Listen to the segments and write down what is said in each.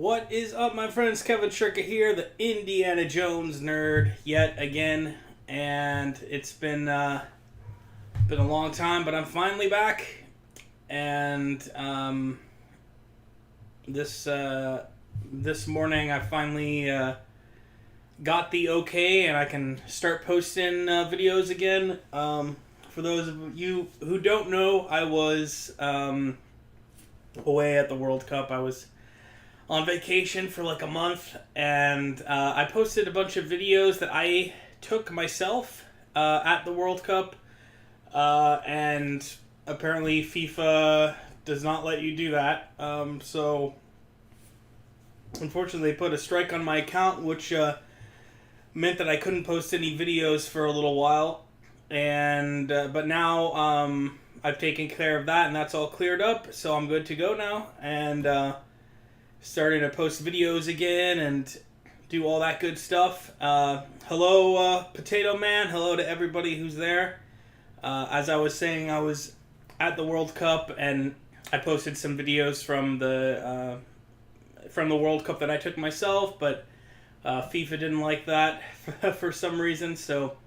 What is up, my friends? Kevin Shirka here, the Indiana Jones nerd, yet again. And it's been a long time, but I'm finally back. And this morning I finally got the okay, and I can start posting videos again. For those of you who don't know, I was away at the World Cup. I was on vacation for like a month, and I posted a bunch of videos that I took myself at the World Cup, and apparently FIFA does not let you do that, so unfortunately they put a strike on my account, which meant that I couldn't post any videos for a little while, and but now I've taken care of that, and that's all cleared up, so I'm good to go now, and starting to post videos again and do all that good stuff. Hello, Potato Man. Hello to everybody who's there. As I was saying, I was at the World Cup, and I posted some videos from the World Cup that I took myself, but FIFA didn't like that for some reason, so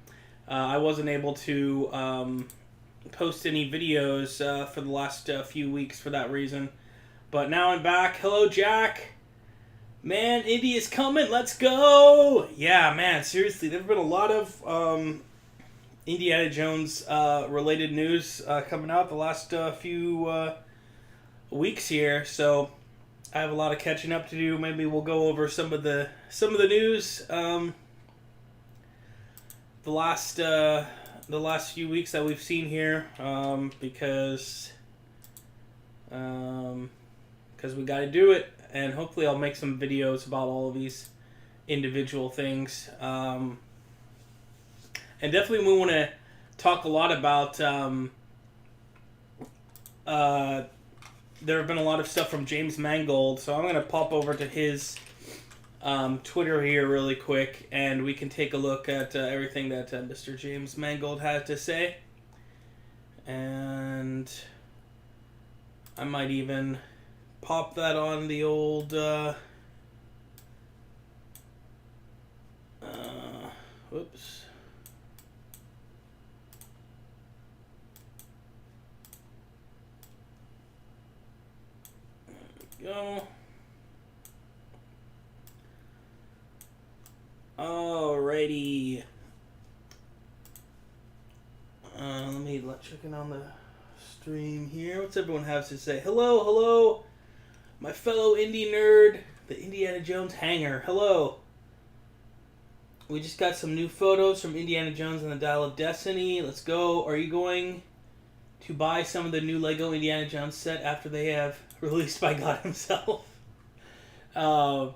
I wasn't able to post any videos for the last few weeks for that reason. But now I'm back. Hello, Jack. Man, Indy is coming. Let's go. Yeah, man, seriously, there have been a lot of Indiana Jones related news coming out the last few weeks here. So I have a lot of catching up to do. Maybe we'll go over some of the news the last few weeks that we've seen here, because we got to do it, and hopefully I'll make some videos about all of these individual things. And definitely we want to talk a lot about, there have been a lot of stuff from James Mangold, so I'm going to pop over to his Twitter here really quick, and we can take a look at everything that Mr. James Mangold had to say. And I might even pop that on the old whoops. There we go. Alrighty. Let me check in on the stream here. What's everyone has to say? Hello, my fellow indie nerd, the Indiana Jones hanger. Hello. We just got some new photos from Indiana Jones and the Dial of Destiny. Let's go. Are you going to buy some of the new Lego Indiana Jones set after they have released by God himself? I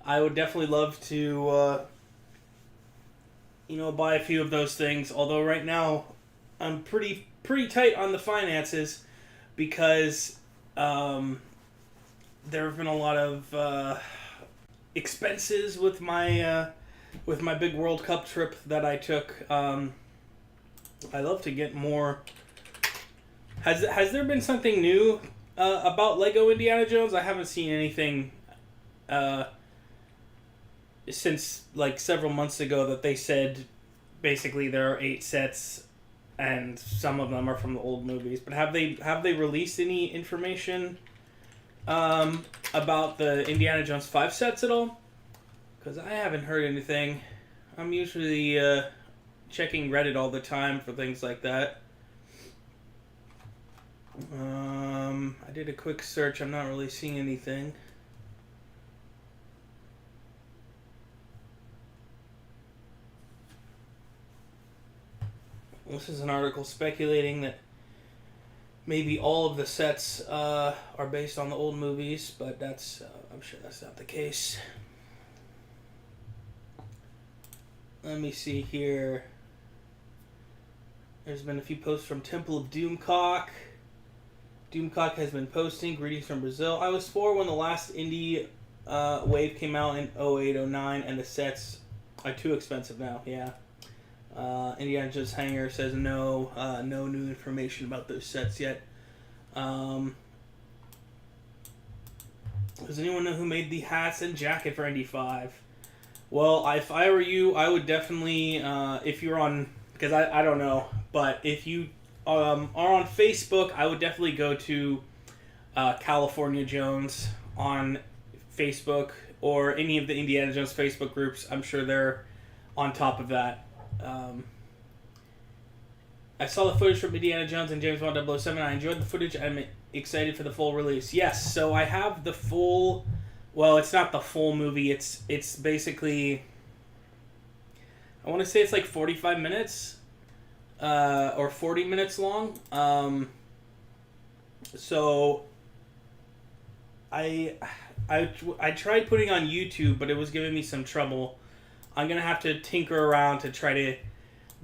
would definitely love to, buy a few of those things. Although right now, I'm pretty tight on the finances, because there have been a lot of expenses with my big World Cup trip that I took. I love to get more. Has there been something new about Lego Indiana Jones? I haven't seen anything since like several months ago that they said basically there are 8 sets, and some of them are from the old movies. But have they released any information about the Indiana Jones 5 sets at all? Because I haven't heard anything. I'm usually checking Reddit all the time for things like that. I did a quick search. I'm not really seeing anything. This is an article speculating that maybe all of the sets are based on the old movies, but I'm sure that's not the case. Let me see here. There's been a few posts from Temple of Doomcock. Doomcock has been posting, greetings from Brazil. I was 4 when the last indie wave came out in 08-09, and the sets are too expensive now. Yeah. Indiana Jones Hanger says no new information about those sets yet. Does anyone know who made the hats and jacket for Indy 5? Well, if I were you, I would definitely, if you're on, because I don't know, but if you are on Facebook, I would definitely go to California Jones on Facebook or any of the Indiana Jones Facebook groups. I'm sure they're on top of that. I saw the footage from Indiana Jones and James Bond 007. I enjoyed the footage. I'm excited for the full release. Yes, so I have the full. Well, it's not the full movie. It's basically. I want to say it's like 45 minutes, or 40 minutes long. So. I tried putting on YouTube, but it was giving me some trouble. I'm gonna have to tinker around to try to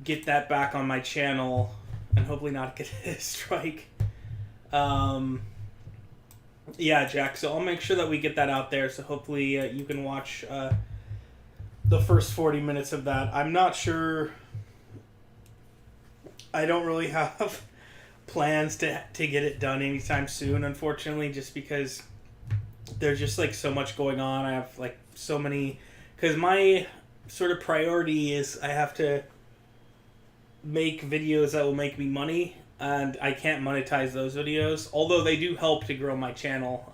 get that back on my channel, and hopefully not get a strike. Yeah, Jack. So I'll make sure that we get that out there. So hopefully you can watch the first 40 minutes of that. I'm not sure. I don't really have plans to get it done anytime soon, unfortunately, just because there's just like so much going on. I have like so many, because my sort of priority is I have to make videos that will make me money, and I can't monetize those videos, although they do help to grow my channel.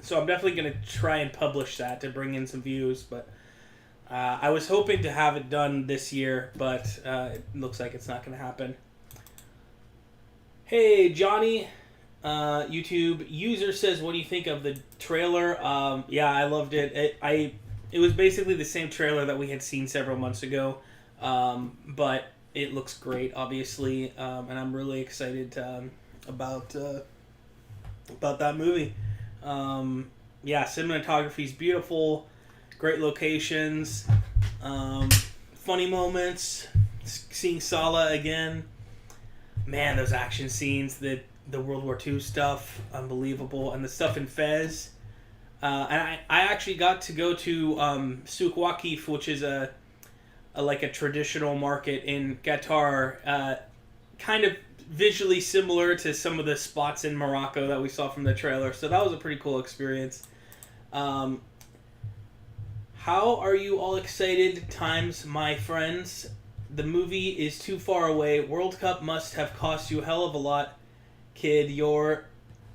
So I'm definitely going to try and publish that to bring in some views, but I was hoping to have it done this year, but it looks like it's not going to happen. Hey, Johnny, YouTube user says, what do you think of the trailer? Yeah, I loved it. It was basically the same trailer that we had seen several months ago, but it looks great, obviously, and I'm really excited about that movie. Yeah, cinematography is beautiful, great locations, funny moments, seeing Sala again. Man, those action scenes, the World War II stuff, unbelievable, and the stuff in Fez. And I actually got to go to Souk Waqif, which is a traditional market in Qatar, kind of visually similar to some of the spots in Morocco that we saw from the trailer. So that was a pretty cool experience. How are you all excited times, my friends? The movie is too far away. World Cup must have cost you a hell of a lot, kid. You're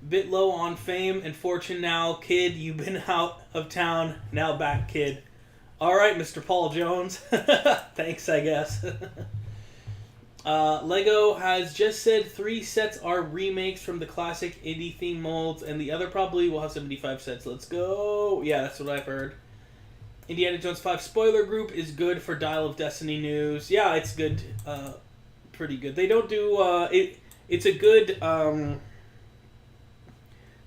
a bit low on fame and fortune now, kid. You've been out of town, now back, kid. All right, Mr. Paul Jones. Thanks, I guess. Lego has just said 3 sets are remakes from the classic indie theme molds, and the other probably will have 75 sets. Let's go. Yeah, that's what I've heard. Indiana Jones 5 spoiler group is good for Dial of Destiny news. Yeah, it's good. Pretty good. They don't do... It's a good...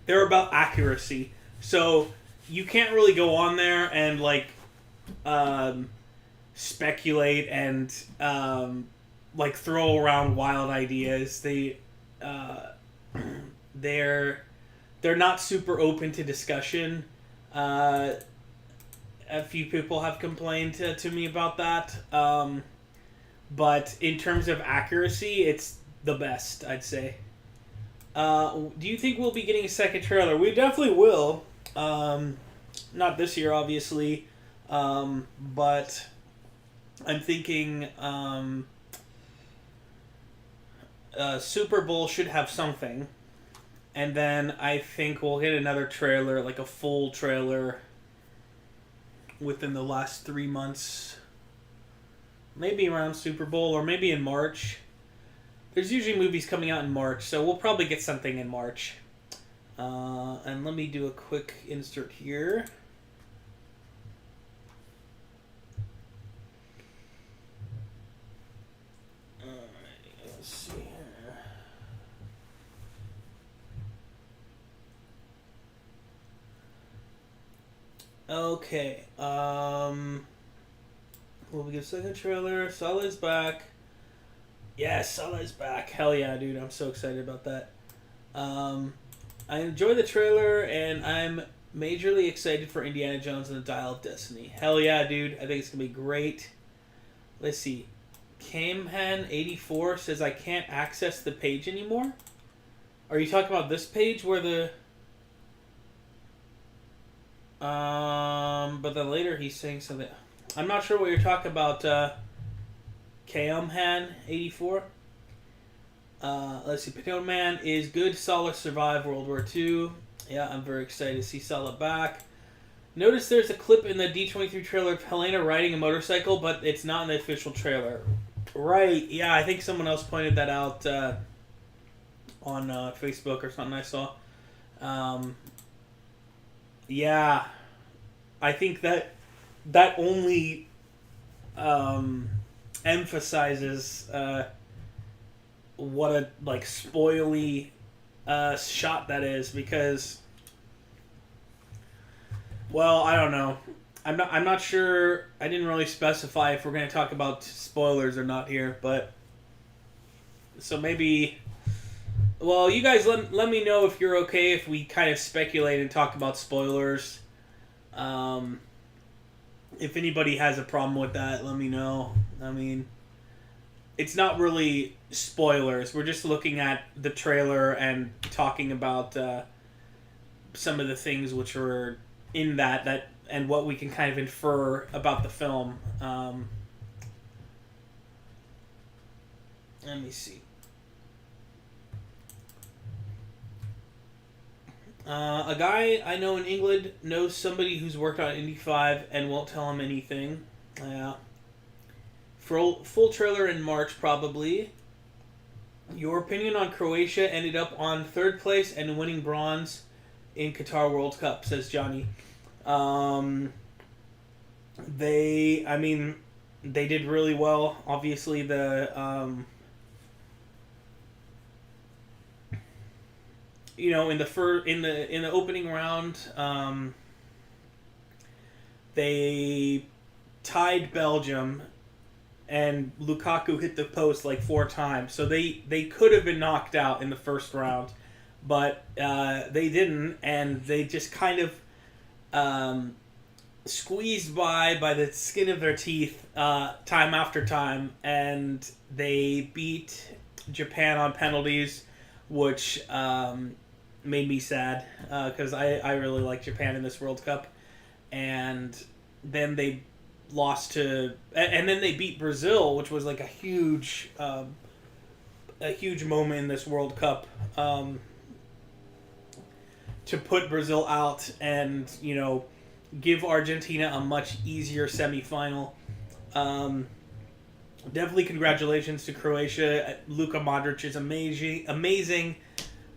they're about accuracy. So you can't really go on there and, like... speculate and throw around wild ideas. They're not super open to discussion. A few people have complained to me about that, but in terms of accuracy, it's the best, I'd say. Do you think we'll be getting a second trailer? We definitely will. Not this year, obviously. But I'm thinking Super Bowl should have something. And then I think we'll get another trailer, like a full trailer, within the last 3 months. Maybe around Super Bowl, or maybe in March. There's usually movies coming out in March, so we'll probably get something in March. And let me do a quick insert here. Let's see here. Okay. Will we get a second trailer? Salah's back. Yes, Salah's back. Hell yeah, dude. I'm so excited about that. I enjoy the trailer, and I'm majorly excited for Indiana Jones and the Dial of Destiny. Hell yeah, dude. I think it's going to be great. Let's see. Camehan84 says I can't access the page anymore. Are you talking about this page where the... But then later he's saying something. I'm not sure what you're talking about, Kaomhan84. Let's see. Potato Man is good. Sala survived World War II. Yeah, I'm very excited to see Sala back. Notice there's a clip in the D23 trailer of Helena riding a motorcycle, but it's not in the official trailer. Right, yeah, I think someone else pointed that out on Facebook or something I saw. Yeah, I think that only emphasizes what a spoily shot that is, because, well, I don't know. I'm not sure. I didn't really specify if we're going to talk about spoilers or not here, but so maybe. Well, you guys let me know if you're okay if we kind of speculate and talk about spoilers. If anybody has a problem with that, let me know. I mean, it's not really spoilers. We're just looking at the trailer and talking about some of the things which were in that and what we can kind of infer about the film. Let me see. A guy I know in England knows somebody who's worked on Indy 5 and won't tell him anything. Yeah. Full trailer in March, probably. Your opinion on Croatia ended up on third place and winning bronze in Qatar World Cup, says Johnny. They did really well. Obviously, in the opening round, they tied Belgium, and Lukaku hit the post 4 times. So they could have been knocked out in the first round, but they didn't, and they just kind of squeezed by the skin of their teeth time after time, and they beat Japan on penalties, which made me sad because I really like Japan in this World Cup. And then they lost to, and then they beat Brazil, which was a huge moment in this World Cup, to put Brazil out and give Argentina a much easier semifinal. Definitely congratulations to Croatia. Luka Modric is amazing.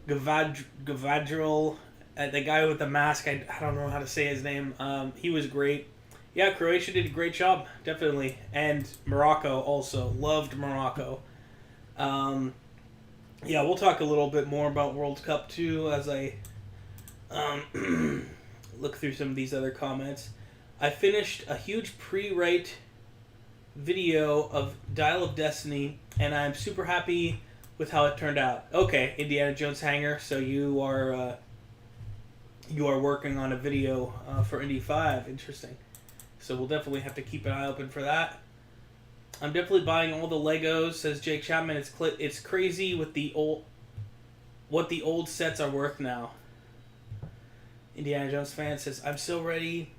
Gavadril, the guy with the mask, I don't know how to say his name. He was great. Yeah, Croatia did a great job, definitely. And Morocco also. Loved Morocco. Yeah, we'll talk a little bit more about World Cup too as I look through some of these other comments. I finished a huge pre-write video of Dial of Destiny, and I'm super happy with how it turned out. Okay, Indiana Jones hanger. So you are working on a video for Indy 5. Interesting. So we'll definitely have to keep an eye open for that. I'm definitely buying all the Legos, says Jake Chapman. It's crazy with what the old sets are worth now. Indiana Jones fan says, I'm so ready.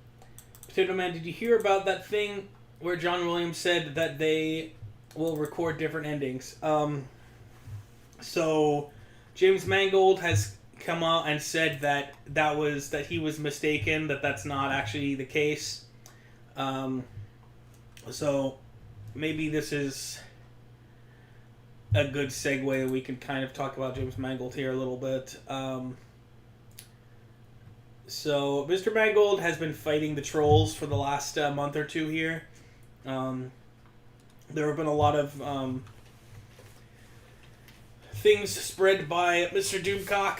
Potato Man, did you hear about that thing where John Williams said that they will record different endings? So James Mangold has come out and said that he was mistaken, that's not actually the case. So maybe this is a good segue. We can kind of talk about James Mangold here a little bit. So Mr. Mangold has been fighting the trolls for the last month or two here. There have been a lot of things spread by Mr. Doomcock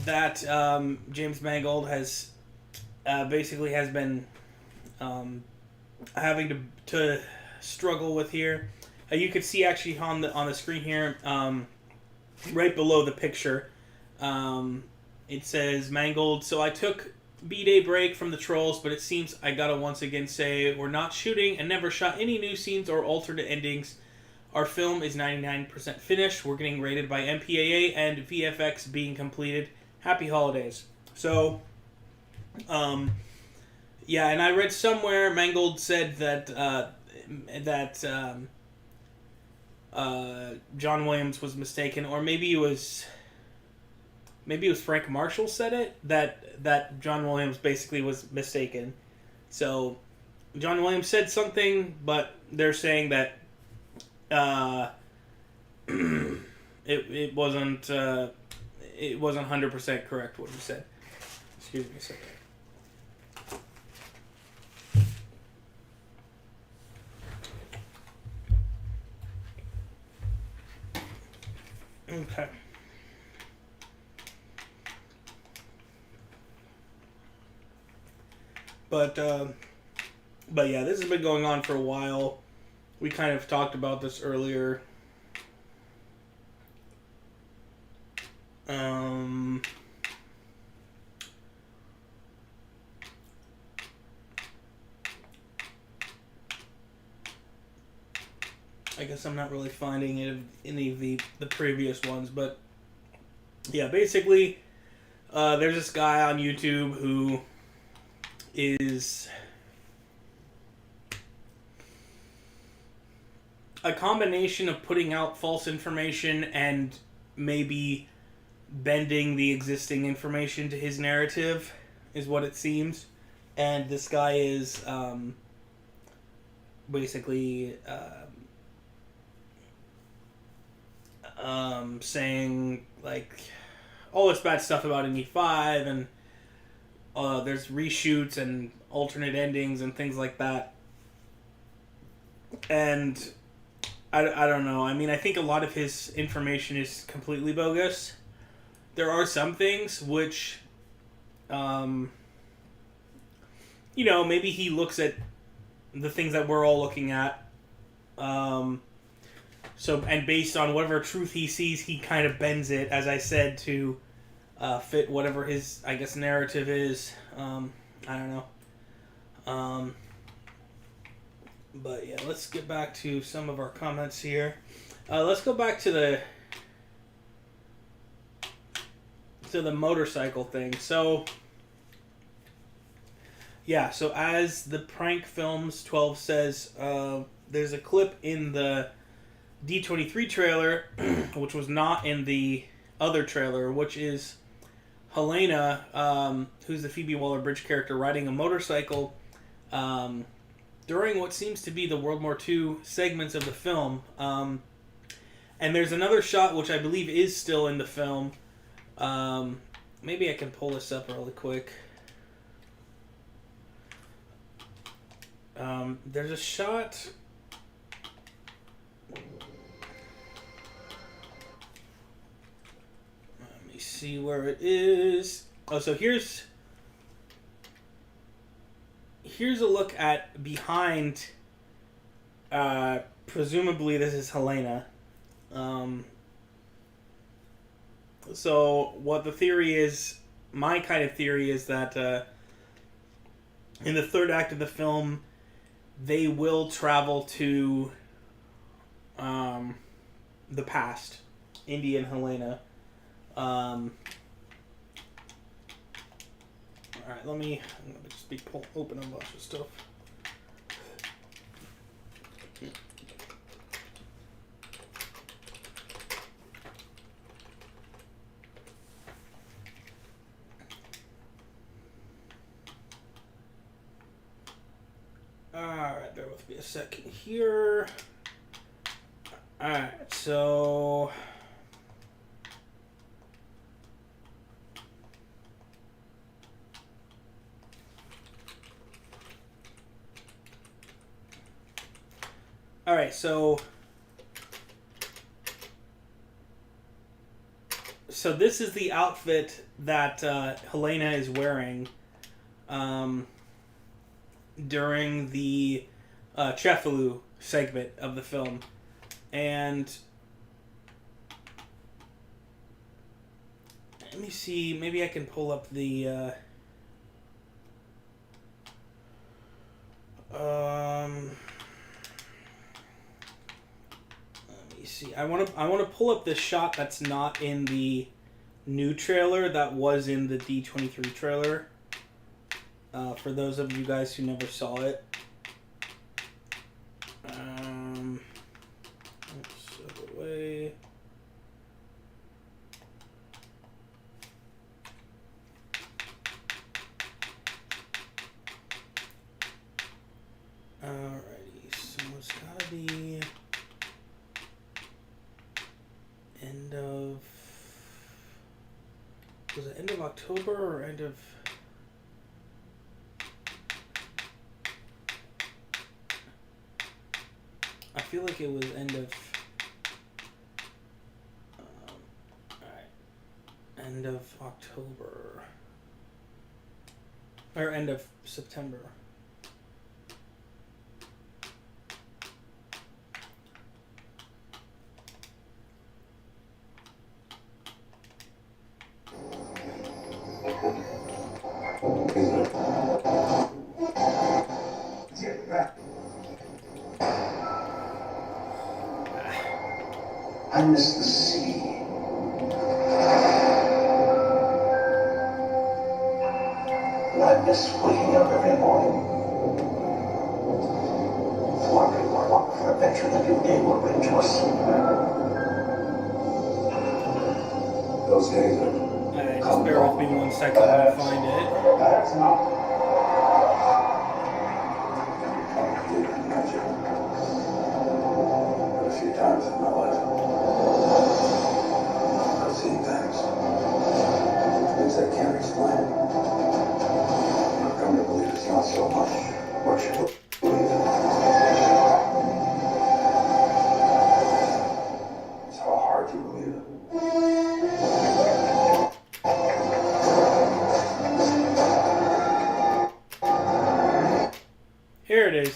that James Mangold has been having to struggle with here. You could see actually on the screen here, right below the picture, it says Mangold. So I took B-Day break from the trolls, but it seems I gotta once again say we're not shooting and never shot any new scenes or alternate endings. Our film is 99% finished. We're getting rated by MPAA and VFX being completed. Happy holidays. So, Yeah, and I read somewhere Mangold said that John Williams was mistaken, or maybe it was Frank Marshall said it, that John Williams basically was mistaken. So John Williams said something, but they're saying that uh, it wasn't 100% correct what he said. Excuse me a second. Okay. But yeah, this has been going on for a while. We kind of talked about this earlier. I guess I'm not really finding it in any of the previous ones, but yeah, basically, there's this guy on YouTube who is a combination of putting out false information and maybe bending the existing information to his narrative, is what it seems. And this guy is basically saying like all this bad stuff about ME5, and there's reshoots and alternate endings and things like that. And I don't know. I mean, I think a lot of his information is completely bogus. There are some things which, maybe he looks at the things that we're all looking at. And based on whatever truth he sees, he kind of bends it, as I said, to fit whatever his, I guess, narrative is. I don't know. But yeah, let's get back to some of our comments here. Let's go back to the motorcycle thing. So yeah, so as the Prank Films 12 says, there's a clip in the D23 trailer, which was not in the other trailer, which is Helena, who's the Phoebe Waller-Bridge character, riding a motorcycle during what seems to be the World War II segments of the film. And there's another shot, which I believe is still in the film. Maybe I can pull this up really quick. There's a shot. Let me see where it is. Oh, so here's a look at behind. Presumably this is Helena. So what the theory is, my kind of theory is that in the third act of the film, they will travel to the past, Indy and Helena. Alright, I'm gonna just open a bunch of stuff. Alright, bear with me a second here. Alright, so so this is the outfit that Helena is wearing during the Cefalu segment of the film. And let me see, maybe I can pull up the let me see. I want to pull up this shot that's not in the new trailer that was in the D23 trailer. for those of you guys who never saw it. Oops, other way. Alrighty, so it's gotta be end of, was it end of October or end of, I feel like it was end of, alright, end of October, or end of September. I miss the sea. And I miss waking up every morning, wondering what adventure the new day will bring to us. Those days are just bear with me 1 second when I find it. That's not. You can imagine. A few times in my life. I've seen things I can't explain. I've come to believe it's not so much what you believe. It's how hard you believe it. Here it is.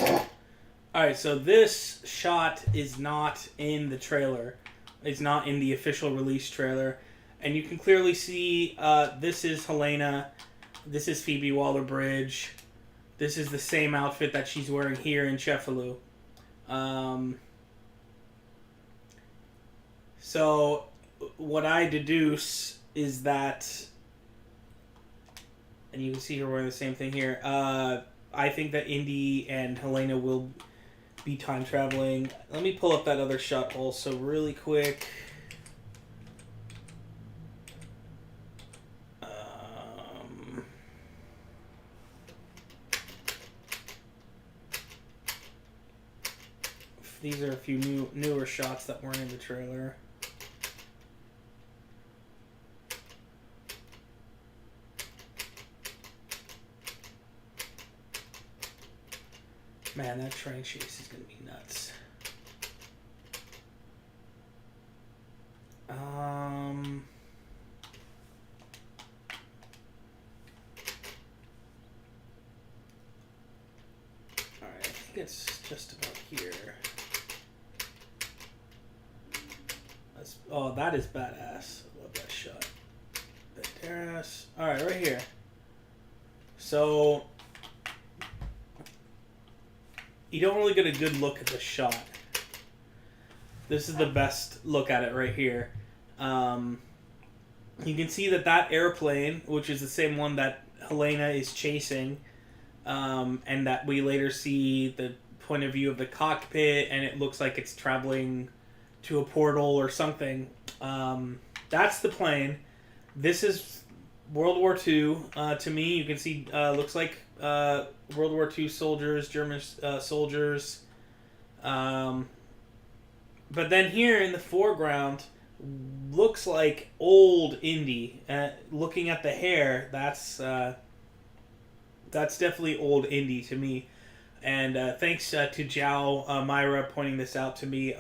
Alright, so this shot is not in the trailer. It's not in the official release trailer. And you can clearly see this is Helena. This is Phoebe Waller-Bridge. This is the same outfit that she's wearing here in Cefalù. So what I deduce is that, and you can see her wearing the same thing here, I think that Indy and Helena will be time traveling. Let me pull up that other shot also really quick. These are a few newer shots that weren't in the trailer. Man, that train chase is gonna be nuts. Alright, I think it's just about here. Oh, that is badass. I love that shot. Badass. Alright, right here. So you don't really get a good look at the shot. This is the best look at it right here. You can see that airplane, which is the same one that Helena is chasing, and that we later see the point of view of the cockpit, and it looks like it's traveling to a portal or something. That's the plane. This is World War II. To me, you can see looks like World War II soldiers, German soldiers. But then here in the foreground, looks like old Indy. Looking at the hair, that's definitely old Indy to me. And thanks to Jow Myra pointing this out to me.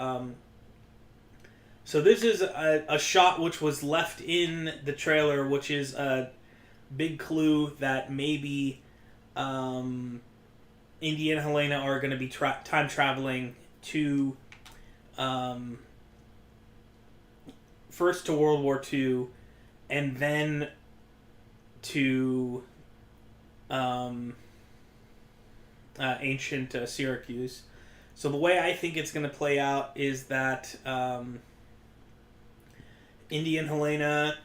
So this is a shot which was left in the trailer, which is a big clue that maybe Indy and Helena are going to be time traveling to first to World War II and then to ancient Syracuse. So the way I think it's going to play out is that Indy and Helena,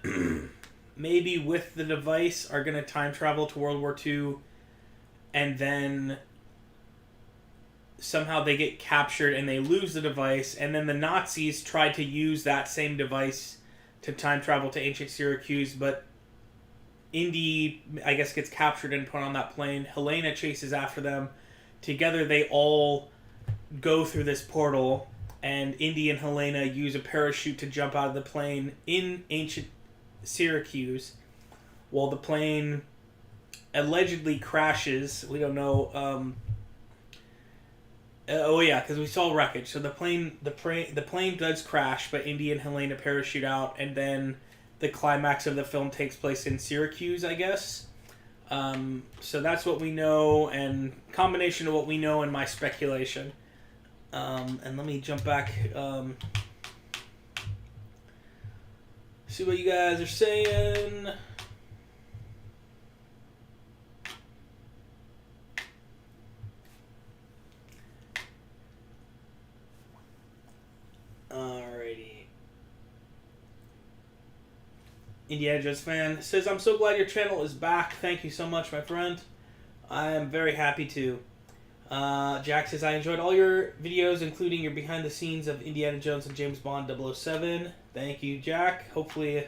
maybe with the device, are going to time travel to World War II and then somehow they get captured and they lose the device, and then the Nazis try to use that same device to time travel to ancient Syracuse, but Indy, I guess, gets captured and put on that plane. Helena chases after them. Together they all go through this portal, and Indy and Helena use a parachute to jump out of the plane in ancient Syracuse, while the plane allegedly crashes. We don't know. Oh yeah, because we saw wreckage. So the plane does crash, but Indy and Helena parachute out, and then the climax of the film takes place in Syracuse, I guess. So that's what we know, and combination of what we know and my speculation. And let me jump back. See what you guys are saying. Alrighty. Indiana Jones fan says, I'm so glad your channel is back. Thank you so much, my friend. I am very happy to. Jack says, I enjoyed all your videos, including your behind the scenes of Indiana Jones and James Bond 007. Thank you, Jack. Hopefully,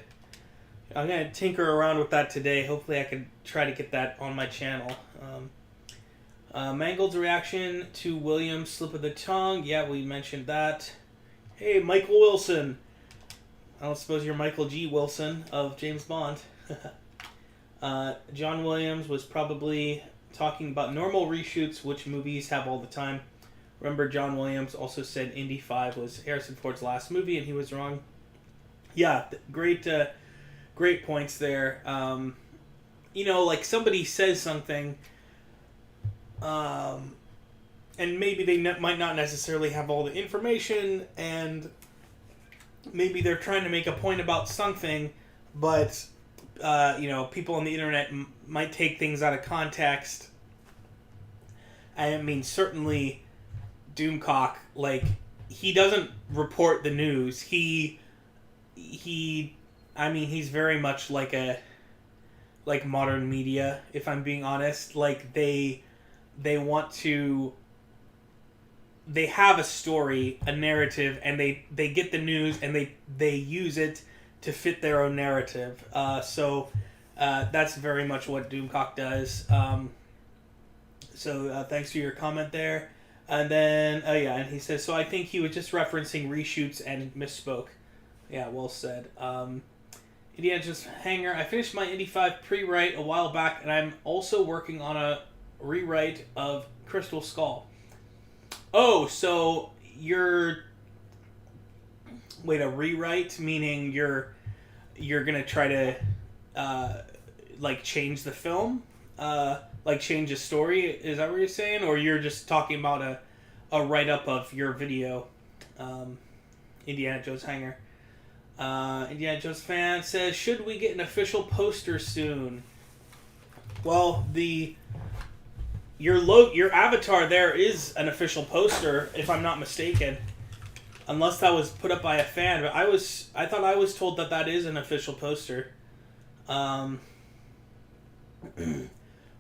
I'm going to tinker around with that today. Hopefully I can try to get that on my channel. Mangold's reaction to William's slip of the tongue. Yeah, we mentioned that. Hey, Michael Wilson. I don't suppose you're Michael G. Wilson of James Bond. John Williams was probably talking about normal reshoots, which movies have all the time. Remember, John Williams also said Indy 5 was Harrison Ford's last movie, and he was wrong. Yeah, great points there. Like somebody says something, and maybe they might not necessarily have all the information, and maybe they're trying to make a point about something, but people on the internet might take things out of context. I mean, certainly Doomcock, he doesn't report the news. He's very much like modern media, if I'm being honest. They have a story, a narrative, and they get the news and they use it to fit their own narrative. So that's very much what Doomcock does. So thanks for your comment there. And then, and he says, so I think he was just referencing reshoots and misspoke. Yeah, well said. Indiana Jones Hanger, I finished my Indy 5 pre-write a while back, and I'm also working on a rewrite of Crystal Skull. Oh, so a rewrite, meaning you're gonna try to change the film, change the story. Is that what you're saying, or you're just talking about a write up of your video? Indiana Jones Hanger. Indiana Jones fan says, should we get an official poster soon? Well, your avatar there is an official poster, if I'm not mistaken. Unless that was put up by a fan, but I thought I was told that is an official poster.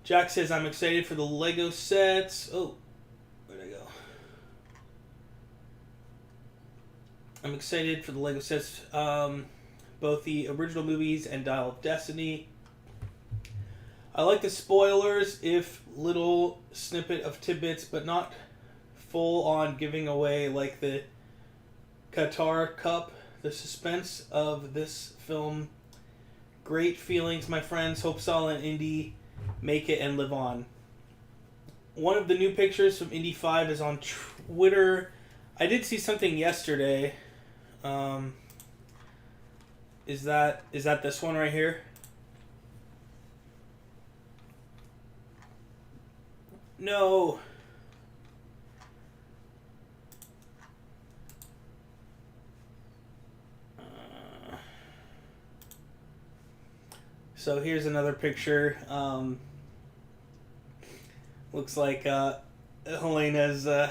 Jack says, I'm excited for the Lego sets. Oh, where'd I go? I'm excited for the Lego sets, both the original movies and Dial of Destiny. I like the spoilers, if little snippet of tidbits, but not full on giving away like the Qatar Cup. The suspense of this film. Great feelings, my friends. Hope Sal and Indy make it and live on. One of the new pictures from Indy 5 is on Twitter. I did see something yesterday. Is that this one right here? No. So here's another picture. Looks like Helena's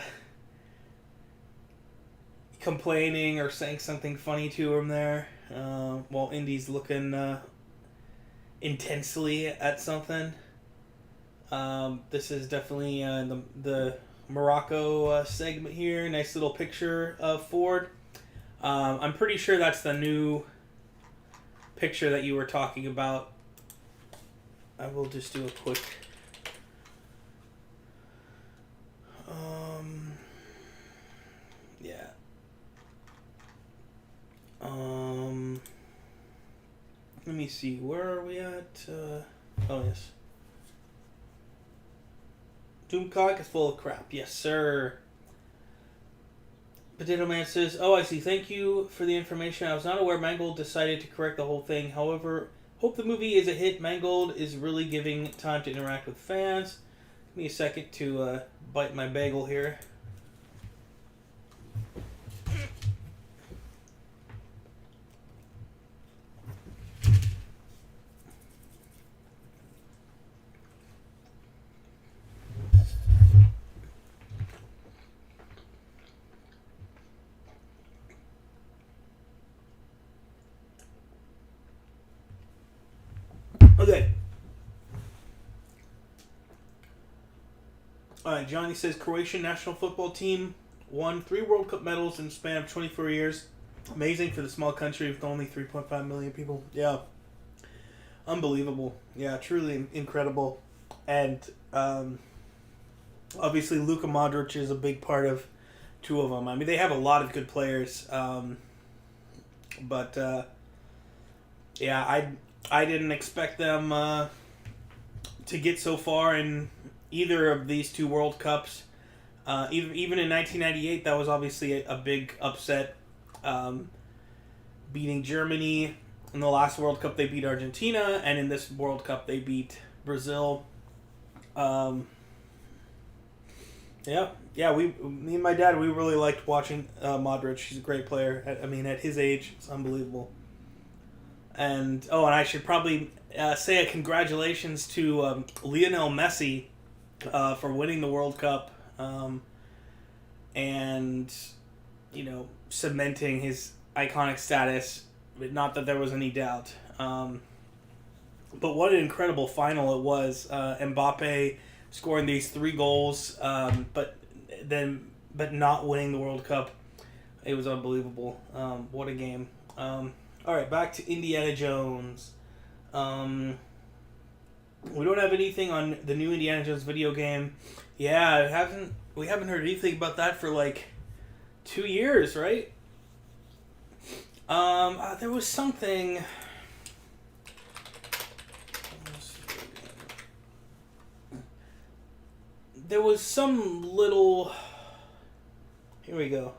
complaining or saying something funny to him there, while Indy's looking intensely at something. This is definitely the Morocco segment here. Nice little picture of Ford. I'm pretty sure that's the new picture that you were talking about. I will just do a quick. Yeah. Let me see. Where are we at? Oh yes. Doomcock is full of crap. Yes, sir. Potato Man says, "Oh, I see. Thank you for the information. I was not aware Mangold decided to correct the whole thing. However, hope the movie is a hit. Mangold is really giving time to interact with fans." Give me a second to bite my bagel here. Okay. Alright, Johnny says Croatian national football team won 3 World Cup medals in a span of 24 years. Amazing for the small country with only 3.5 million people. Yeah. Unbelievable. Yeah, truly incredible. And obviously Luka Modric is a big part of 2 of them. I mean, they have a lot of good players. But yeah, I didn't expect them to get so far in either of these 2 World Cups. Even in 1998, that was obviously a big upset. Beating Germany. In the last World Cup, they beat Argentina, and in this World Cup, they beat Brazil. Yeah. Me and my dad, we really liked watching Modric. He's a great player. At his age, it's unbelievable. And I should probably say a congratulations to Lionel Messi for winning the World Cup, and cementing his iconic status. Not that there was any doubt. But what an incredible final it was. Mbappe scoring these 3 goals, but not winning the World Cup. It was unbelievable. What a game. All right, back to Indiana Jones. We don't have anything on the new Indiana Jones video game. Yeah, we haven't heard anything about that for like 2 years, right? There was something. There was some little. Here we go.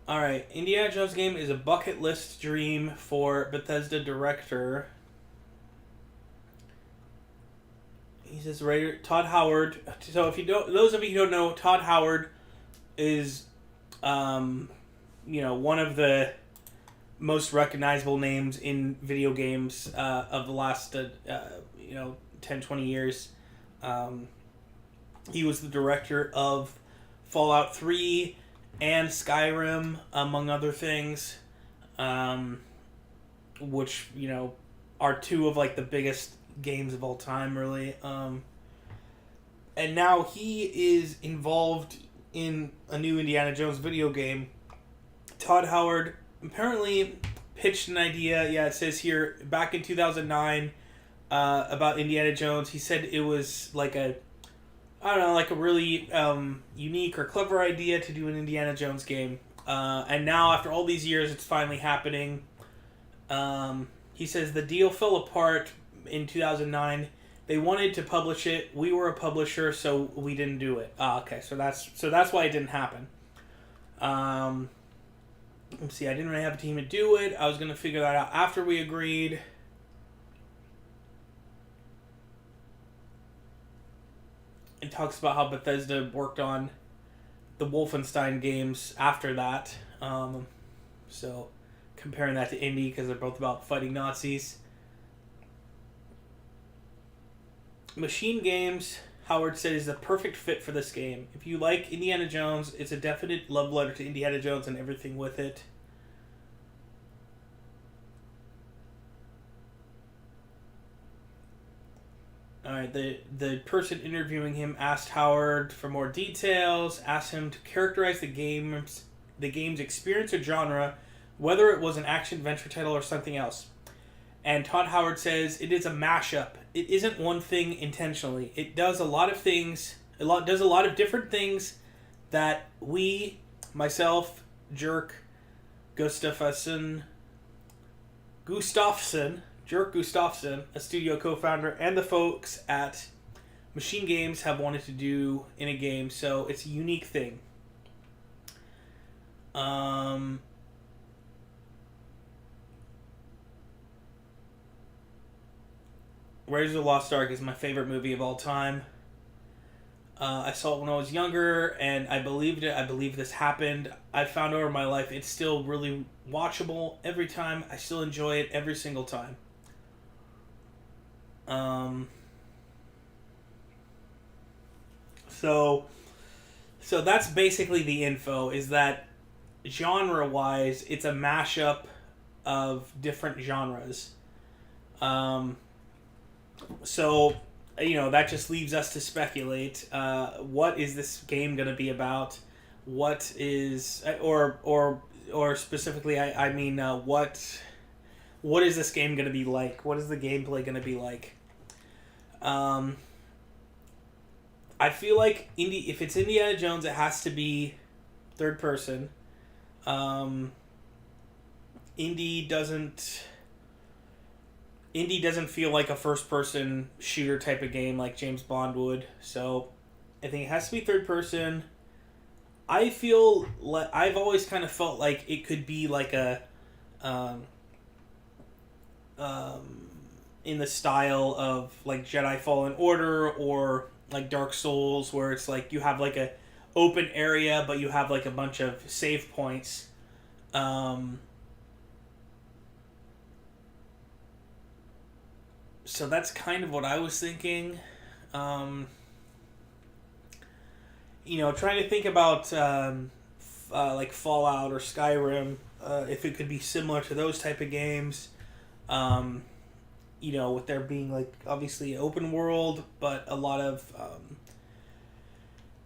Alright, Indiana Jones game is a bucket list dream for Bethesda director. He says writer Todd Howard. So if you don't, those of you who don't know, Todd Howard is, one of the most recognizable names in video games of the last, 10, 20 years. He was the director of Fallout 3 and Skyrim, among other things, which, are 2 of, like, the biggest games of all time, really. And now he is involved in a new Indiana Jones video game. Todd Howard apparently pitched an idea, it says here, back in 2009, about Indiana Jones. He said it was like a really unique or clever idea to do an Indiana Jones game. And now, after all these years, it's finally happening. He says the deal fell apart in 2009. They wanted to publish it. We were a publisher, so we didn't do it. Okay, so that's why it didn't happen. Let's see, I didn't really have a team to do it. I was going to figure that out after we agreed. It talks about how Bethesda worked on the Wolfenstein games after that. So, comparing that to Indy, because they're both about fighting Nazis. Machine Games, Howard said, is the perfect fit for this game. If you like Indiana Jones, it's a definite love letter to Indiana Jones and everything with it. All right, the person interviewing him asked Howard for more details, asked him to characterize the game's experience or genre, whether it was an action-adventure title or something else. And Todd Howard says it is a mashup. It isn't one thing intentionally. It does a lot of things. Does a lot of different things that myself, Jerk Gustafsson, Jerk Gustafsson, a studio co-founder, and the folks at Machine Games have wanted to do in a game. So it's a unique thing. Raiders of the Lost Ark is my favorite movie of all time. I saw it when I was younger, and I believed it. I believe this happened. I found over my life it's still really watchable every time. I still enjoy it every single time. So that's basically the info, is that genre-wise, it's a mashup of different genres. So, that just leaves us to speculate. What is this game going to be about? What is, or specifically, I mean, what is this game going to be like? What is the gameplay going to be like? I feel like if it's Indiana Jones, it has to be third person. Indy doesn't feel like a first-person shooter type of game like James Bond would, so I think it has to be third-person. I've always kind of felt like it could be like a, in the style of like Jedi Fallen Order or like Dark Souls, where it's like you have like a open area, but you have like a bunch of save points. So that's kind of what I was thinking. Trying to think about like Fallout or Skyrim, if it could be similar to those type of games. With there being like obviously open world, but a lot of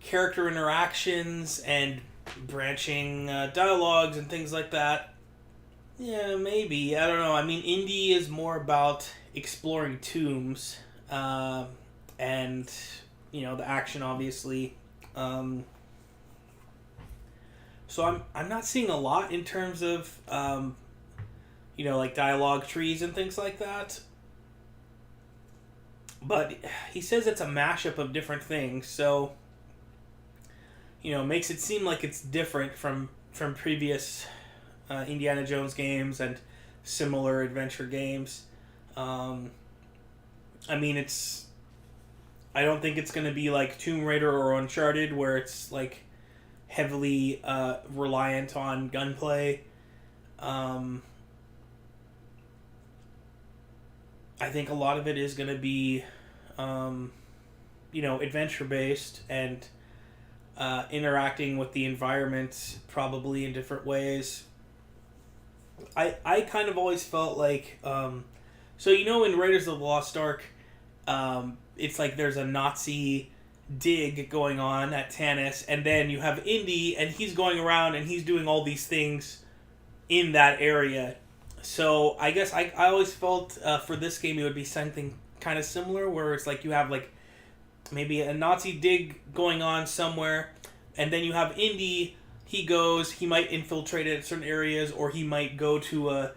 character interactions and branching dialogues and things like that. Yeah, maybe. I don't know. I mean, Indy is more about exploring tombs, and the action obviously. So I'm not seeing a lot in terms of like dialogue trees and things like that. But he says it's a mashup of different things, so makes it seem like it's different from previous Indiana Jones games and similar adventure games. I don't think it's going to be like Tomb Raider or Uncharted, where it's like heavily reliant on gunplay. I think a lot of it is going to be, adventure based and interacting with the environment probably in different ways. I kind of always felt like, in Raiders of the Lost Ark, it's like there's a Nazi dig going on at Tanis, and then you have Indy, and he's going around and he's doing all these things in that area. So I guess I always felt for this game it would be something kind of similar, where it's like you have like maybe a Nazi dig going on somewhere, and then you have Indy. He might infiltrate it at certain areas, or he might go to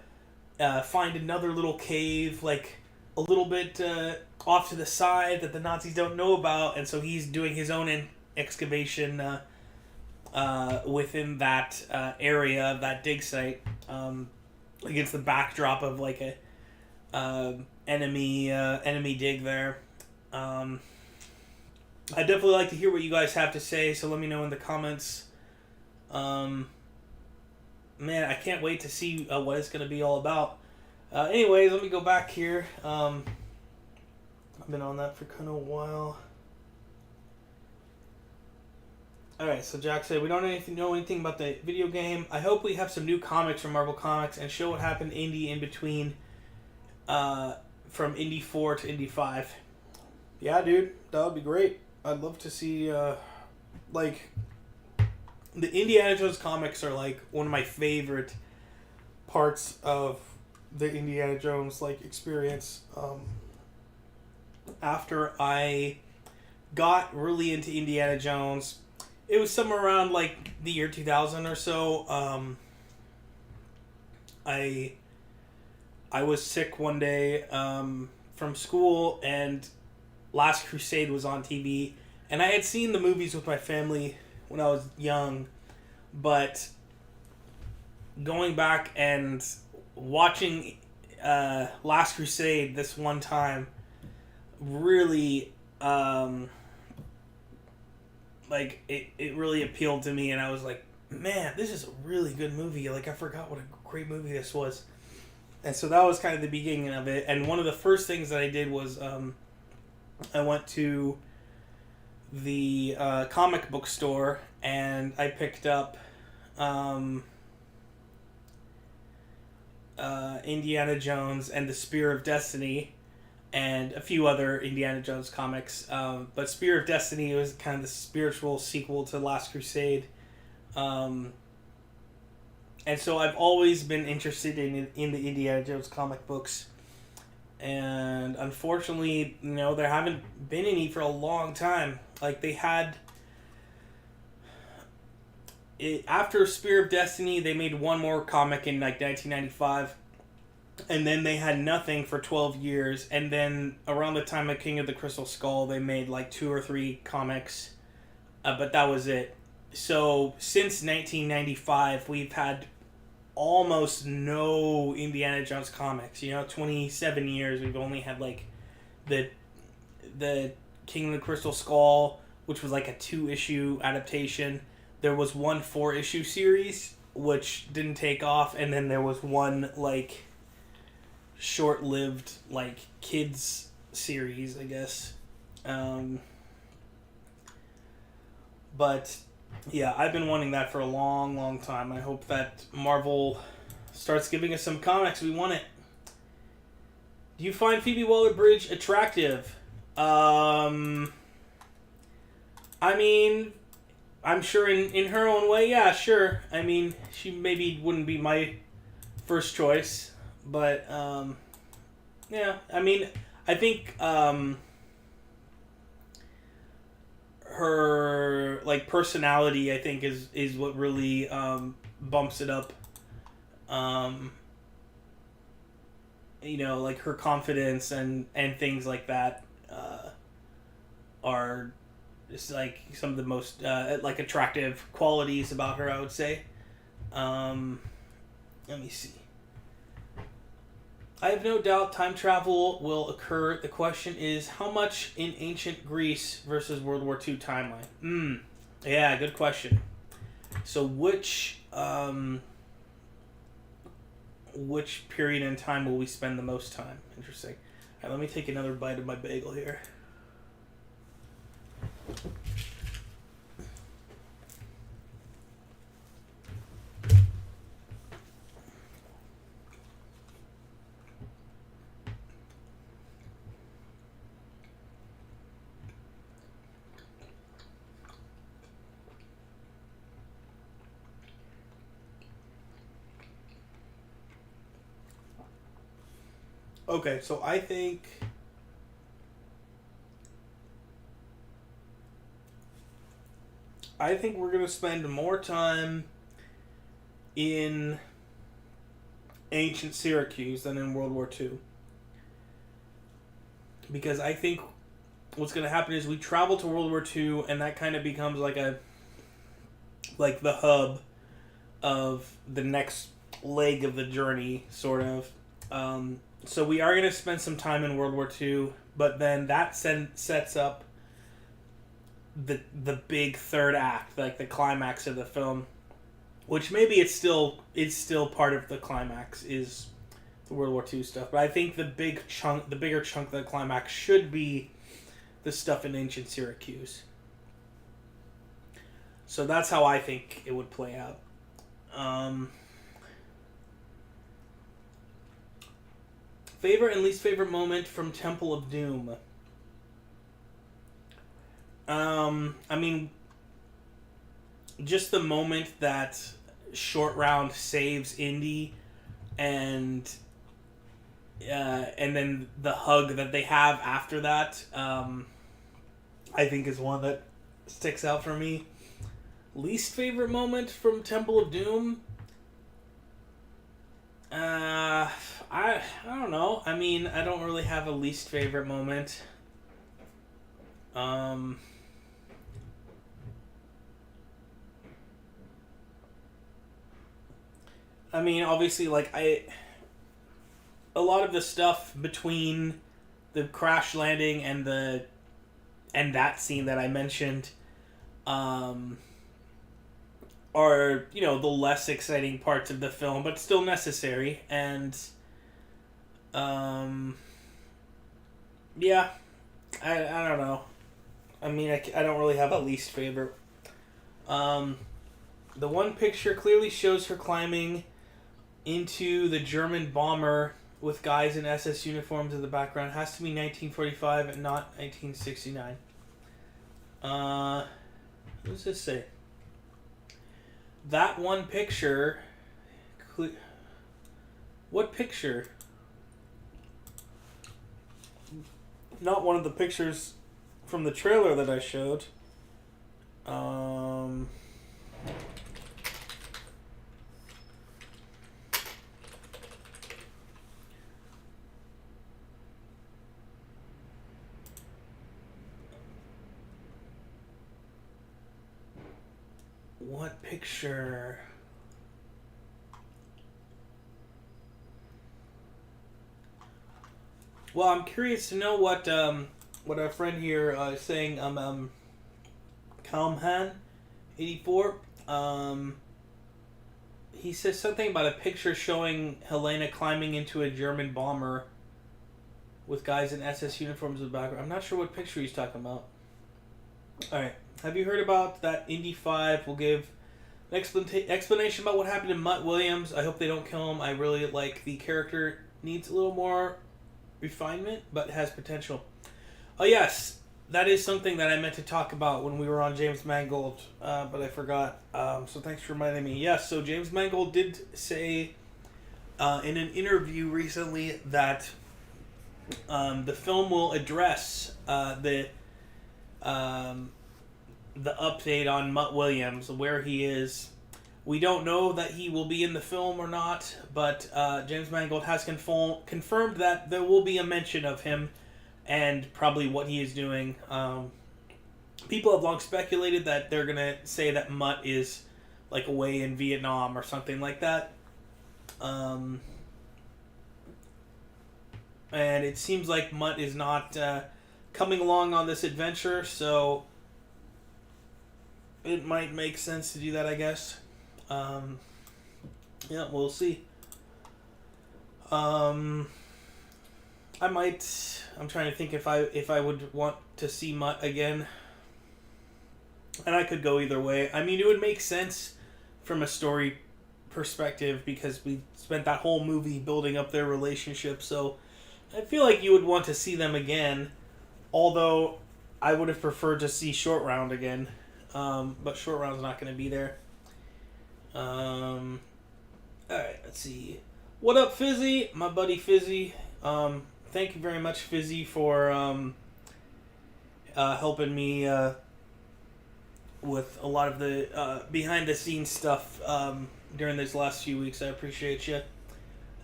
find another little cave like a little bit off to the side that the Nazis don't know about, and so he's doing his own excavation within that area, that dig site, against the backdrop of like a enemy dig there. I'd definitely like to hear what you guys have to say, so let me know in the comments. Man, I can't wait to see what it's going to be all about. Anyways, let me go back here. I've been on that for kind of a while. Alright, so Jack said, we don't know anything about the video game. I hope we have some new comics from Marvel Comics and show what happened to Indy in between, from Indy 4 to Indy 5. Yeah, dude, that would be great. I'd love to see, like, the Indiana Jones comics are like one of my favorite parts of the Indiana Jones like experience. After I got really into Indiana Jones, it was somewhere around like the year 2000 or so. I I was sick one day from school, and Last Crusade was on TV, and I had seen the movies with my family when I was young, but going back and watching Last Crusade this one time really like it really appealed to me, and I was like, man, this is a really good movie. Like, I forgot what a great movie this was. And so that was kind of the beginning of it. And one of the first things that I did was I went to the comic book store, and I picked up Indiana Jones and the Spear of Destiny, and a few other Indiana Jones comics. But Spear of Destiny was kind of the spiritual sequel to Last Crusade. Um, and so I've always been interested in the Indiana Jones comic books. And unfortunately, there haven't been any for a long time. Like, they had... after Spear of Destiny, they made one more comic in, like, 1995. And then they had nothing for 12 years. And then around the time of King of the Crystal Skull, they made, like, 2 or 3 comics. But that was it. So, since 1995, we've had almost no Indiana Jones comics. 27 years, we've only had, like, the King of the Crystal Skull, which was, like, a 2-issue adaptation. There was one 4-issue series, which didn't take off. And then there was one, like, short-lived, like, kids series, I guess. But yeah, I've been wanting that for a long, long time. I hope that Marvel starts giving us some comics. We want it. Do you find Phoebe Waller-Bridge attractive? I mean, I'm sure in her own way, yeah, sure. I mean, she maybe wouldn't be my first choice, but yeah. I mean, I think her, like, personality, I think, is what really bumps it up. Like, her confidence and things like that are just, like, some of the most like, attractive qualities about her, I would say. Let me see. I have no doubt time travel will occur. The question is, how much in ancient Greece versus World War II timeline? Yeah, good question. So which period in time will we spend the most time? Interesting. All right, let me take another bite of my bagel here. Okay, so I think we're going to spend more time in ancient Syracuse than in World War II. Because I think what's going to happen is we travel to World War II, and that kind of becomes like the hub of the next leg of the journey, sort of. So we are going to spend some time in World War II, but then that sets up the big third act, like the climax of the film, which maybe it's still part of the climax is the World War II stuff. But I think the bigger chunk of the climax should be the stuff in ancient Syracuse. So that's how I think it would play out. Favorite and least favorite moment from Temple of Doom? I mean, just the moment that Short Round saves Indy, and then the hug that they have after that, I think is one that sticks out for me. Least favorite moment from Temple of Doom? I don't know. I mean, I don't really have a least favorite moment. I mean, obviously, like, a lot of the stuff between the crash landing and that scene that I mentioned, are, you know, the less exciting parts of the film, but still necessary. And yeah, I don't know. I mean, I don't really have a least favorite. The one picture clearly shows her climbing into the German bomber with guys in SS uniforms in the background. Has to be 1945 and not 1969. What does this say? That one picture... What picture? Not one of the pictures from the trailer that I showed. What picture? Well, I'm curious to know what our friend here is saying. Kalmhan, 84. He says something about a picture showing Helena climbing into a German bomber with guys in SS uniforms in the background. I'm not sure what picture he's talking about. All right. Have you heard about that Indy 5 will give an explanation about what happened to Mutt Williams? I hope they don't kill him. I really like the character. Needs a little more refinement, but has potential. Oh, yes. That is something that I meant to talk about when we were on James Mangold, but I forgot. So thanks for reminding me. Yes, so James Mangold did say in an interview recently that the film will address the update on Mutt Williams, where he is. We don't know that he will be in the film or not, but James Mangold has confirmed that there will be a mention of him and probably what he is doing. People have long speculated that they're going to say that Mutt is like away in Vietnam or something like that. And it seems like Mutt is not coming along on this adventure, so it might make sense to do that, I guess. Yeah, we'll see. I'm trying to think if I would want to see Mutt again. And I could go either way. I mean, it would make sense from a story perspective because we spent that whole movie building up their relationship, so I feel like you would want to see them again. Although I would have preferred to see Short Round again. But Short Round's not going to be there. Alright, let's see. What up, Fizzy? My buddy Fizzy. Thank you very much, Fizzy, for helping me with a lot of the behind-the-scenes stuff during these last few weeks. I appreciate you.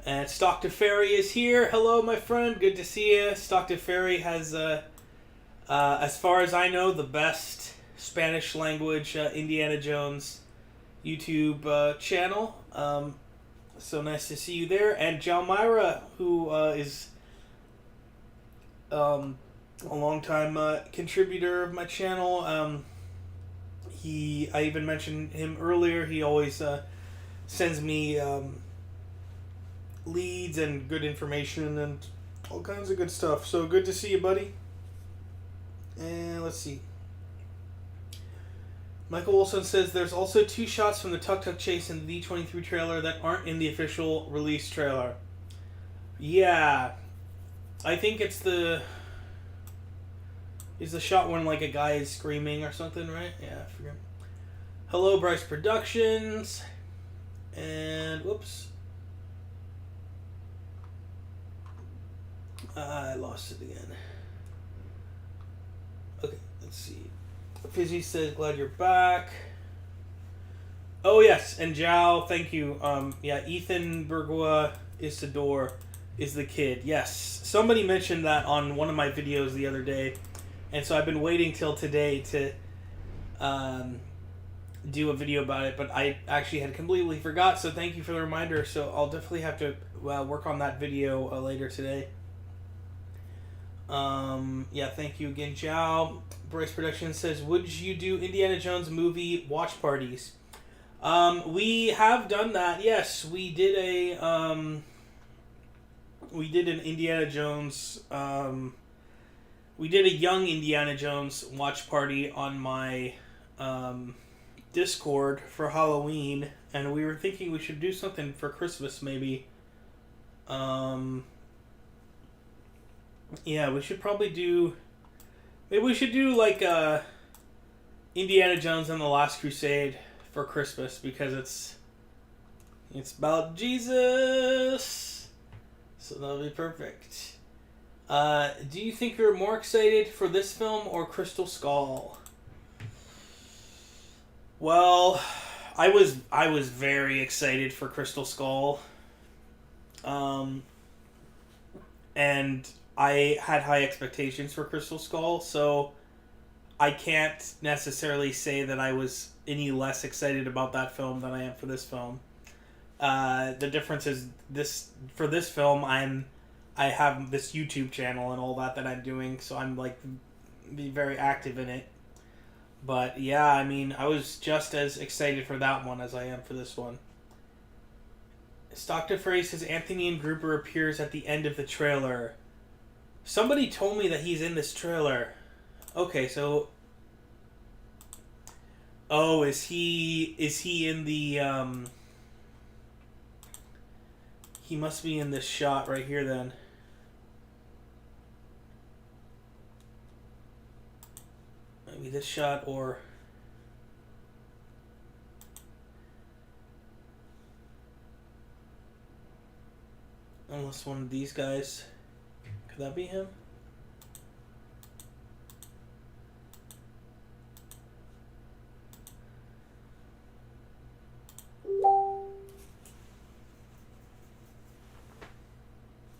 And Stockton Ferry is here. Hello, my friend. Good to see you. Stockton Ferry has, as far as I know, the best Spanish-language Indiana Jones YouTube channel. So nice to see you there. And Jalmyra, who is a long-time contributor of my channel. I even mentioned him earlier. He always sends me leads and good information and all kinds of good stuff. So good to see you, buddy. And let's see. Michael Wilson says there's also 2 shots from the Tuk Tuk Chase in the D23 trailer that aren't in the official release trailer. Yeah. I think it's the... Is the shot when like a guy is screaming or something, right? Yeah, I forget. Hello, Bryce Productions. And whoops. I lost it again. Okay, let's see. Fizzy says, glad you're back. Oh, yes, and Zhao, thank you. Yeah, Ethan Bergua Isidore is the kid. Yes, somebody mentioned that on one of my videos the other day, and so I've been waiting till today to do a video about it, but I actually had completely forgot, so thank you for the reminder. So I'll definitely have to work on that video later today. Yeah, thank you again, Zhao. Bryce Productions says, would you do Indiana Jones movie watch parties? We have done that. Yes, we did an Indiana Jones, we did a young Indiana Jones watch party on my, Discord for Halloween, and we were thinking we should do something for Christmas, maybe. Yeah, we should probably do, maybe we should do like, Indiana Jones and the Last Crusade for Christmas, because it's about Jesus, so that'll be perfect. Do you think you're more excited for this film or Crystal Skull? Well, I was very excited for Crystal Skull, and I had high expectations for Crystal Skull, so I can't necessarily say that I was any less excited about that film than I am for this film. The difference is for this film I have this YouTube channel and all that I'm doing, so I'm like be very active in it. But yeah, I mean, I was just as excited for that one as I am for this one. Stockton Frey says Anthony and Gruber appears at the end of the trailer. Somebody told me that he's in this trailer. Okay, so oh, is he in the he must be in this shot right here then. Maybe this shot, or unless one of these guys. Could that be him?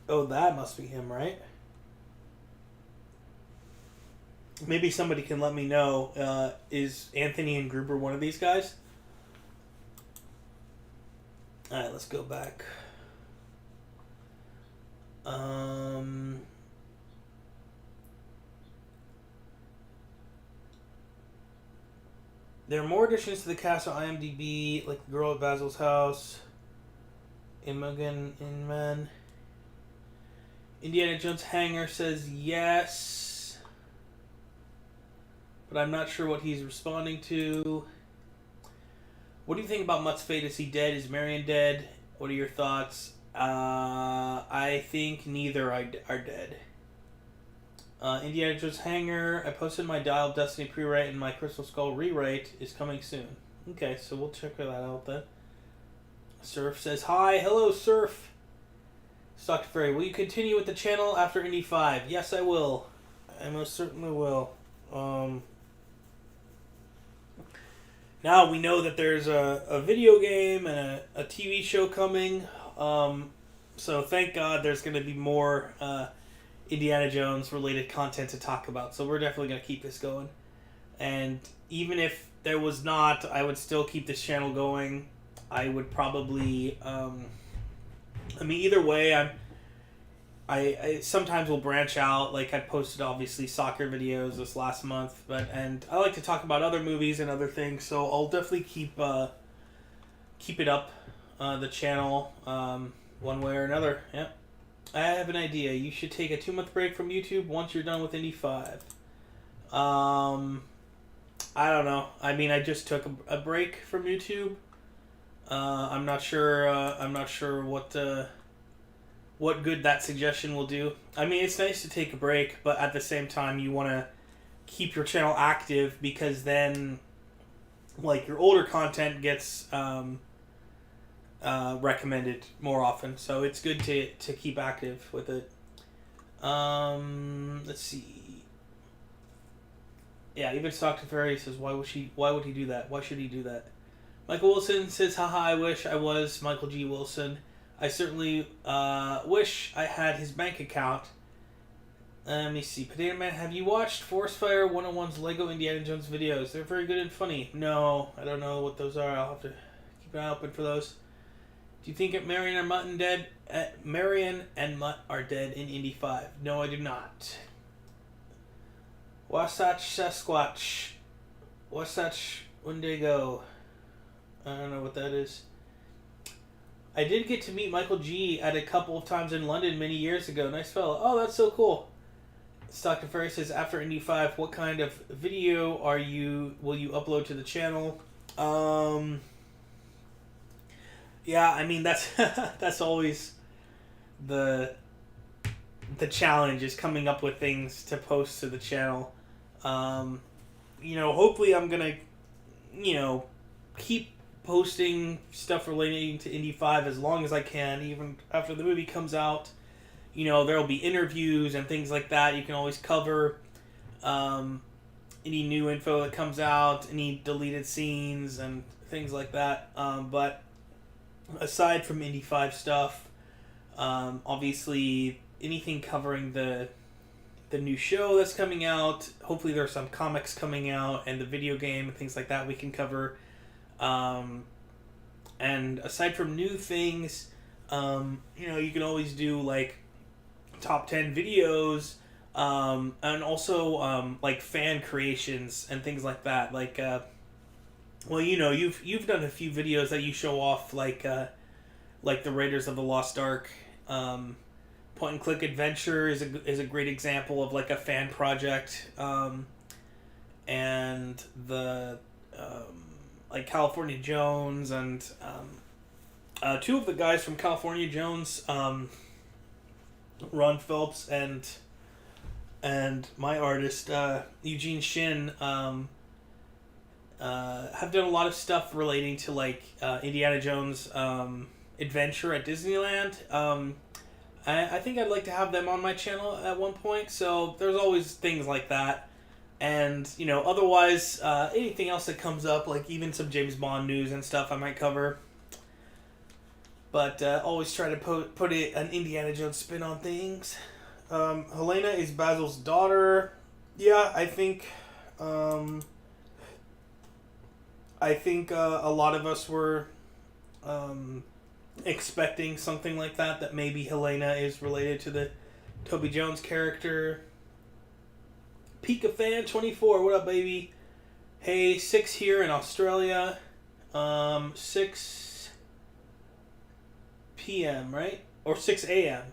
Oh, that must be him, right? Maybe somebody can let me know. Is Anthony and Gruber one of these guys? Alright, let's go back. There are more additions to the cast on IMDb, like The Girl at Basil's House, Imogen Inman. Indiana Jones Hangar says yes, but I'm not sure what he's responding to. What do you think about Mutt's fate? Is he dead? Is Marion dead? What are your thoughts? I think neither are dead. Indiana Jones Hangar. I posted my Dial of Destiny pre-write, and my Crystal Skull rewrite is coming soon. Okay, so we'll check that out then. Surf says hi. Hello, Surf. Stockton Ferry, will you continue with the channel after Indy 5? Yes, I will. I most certainly will. Now we know that there's a video game and a TV show coming. So thank God there's going to be more Indiana Jones related content to talk about. So we're definitely going to keep this going. And even if there was not, I would still keep this channel going. I would probably... I mean, either way, I sometimes will branch out. Like I posted obviously soccer videos this last month, and I like to talk about other movies and other things. So I'll definitely keep it up, the channel, one way or another. Yep. I have an idea. You should take a 2-month break from YouTube once you're done with Indy 5. I don't know. I mean, I just took a break from YouTube. I'm not sure. What good that suggestion will do. I mean, it's nice to take a break, but at the same time, you want to keep your channel active, because then like your older content gets recommended more often. So it's good to keep active with it. Let's see. Yeah, even Stockton Ferry says, why would he do that? Why should he do that? Michael Wilson says, haha, I wish I was Michael G. Wilson. I certainly wish I had his bank account. Let me see. Potato Man, have you watched Forest Fire 101's Lego Indiana Jones videos? They're very good and funny. No, I don't know what those are. I'll have to keep an eye open for those. Do you think Marion and Mutt dead? Marion and Mutt are dead in Indy 5. No, I do not. Wasatch Sasquatch. Wasatch Wendigo. I don't know what that is. I did get to meet Michael G at a couple of times in London many years ago. Nice fellow. Oh, that's so cool. Stockton Ferry says, after Indy 5, what kind of video will you upload to the channel? Yeah, I mean, that's that's always the challenge, is coming up with things to post to the channel. Hopefully I'm going to, keep posting stuff relating to Indy 5 as long as I can, even after the movie comes out. There'll be interviews and things like that. You can always cover any new info that comes out, any deleted scenes and things like that. But aside from Indy 5 stuff, obviously anything covering the new show that's coming out, hopefully there's some comics coming out, and the video game and things like that we can cover. And aside from new things, you can always do like top 10 videos, and also like fan creations and things like that. Like, you've done a few videos that you show off, like the Raiders of the Lost Ark. Point and click adventure is a great example of like a fan project, and the like California Jones, and two of the guys from California Jones, Ron Phelps and my artist Eugene Shin, have done a lot of stuff relating to like Indiana Jones adventure at Disneyland. I think I'd like to have them on my channel at one point, so there's always things like that. And, otherwise, anything else that comes up, like even some James Bond news and stuff, I might cover. But always try to put an Indiana Jones spin on things. Helena is Basil's daughter. Yeah, I think a lot of us were expecting something like that maybe Helena is related to the Toby Jones character. Pika Fan 24, what up, baby? Hey, 6 here in Australia. 6 p.m., right? Or 6 a.m.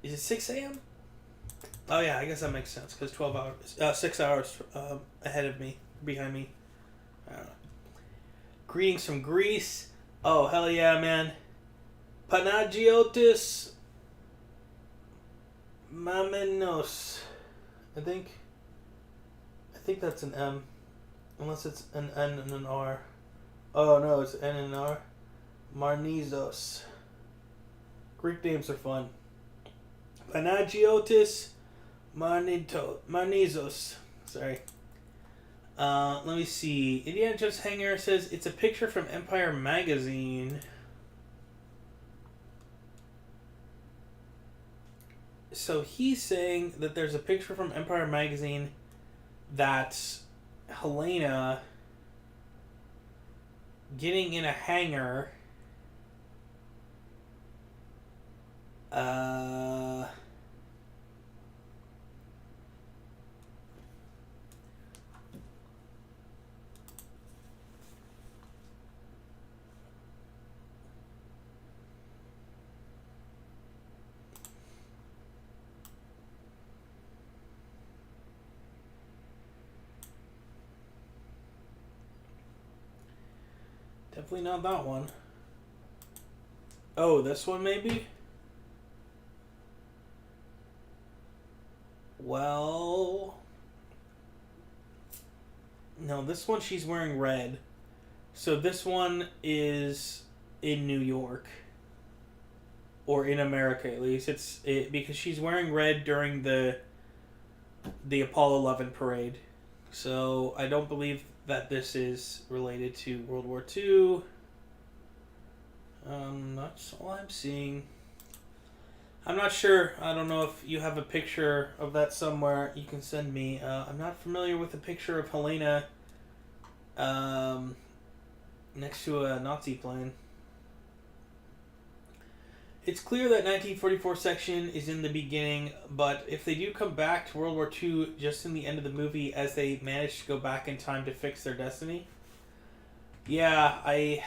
Is it 6 a.m.? Oh yeah, I guess that makes sense, because 12 hours, 6 hours ahead of me, behind me. I don't know. Greetings from Greece. Oh, hell yeah, man. Panagiotis Mamenos. I think that's an M. Unless it's an N and an R. Oh, no, it's N and an R. Marnizos. Greek names are fun. Panagiotis Marnizos. Sorry. Let me see. Indiana Jones Hanger says it's a picture from Empire Magazine. So he's saying that there's a picture from Empire Magazine that's Helena getting in a hangar. Definitely not that one. Oh, this one maybe? Well, No, this one she's wearing red. So this one is in New York. Or in America, at least. Because she's wearing red during the Apollo 11 parade. So I don't believe that this is related to World War II. That's all I'm seeing. I'm not sure. I don't know if you have a picture of that somewhere you can send me. I'm not familiar with a picture of Helena next to a Nazi plane. It's clear that 1944 section is in the beginning, but if they do come back to World War II just in the end of the movie as they manage to go back in time to fix their destiny, yeah, I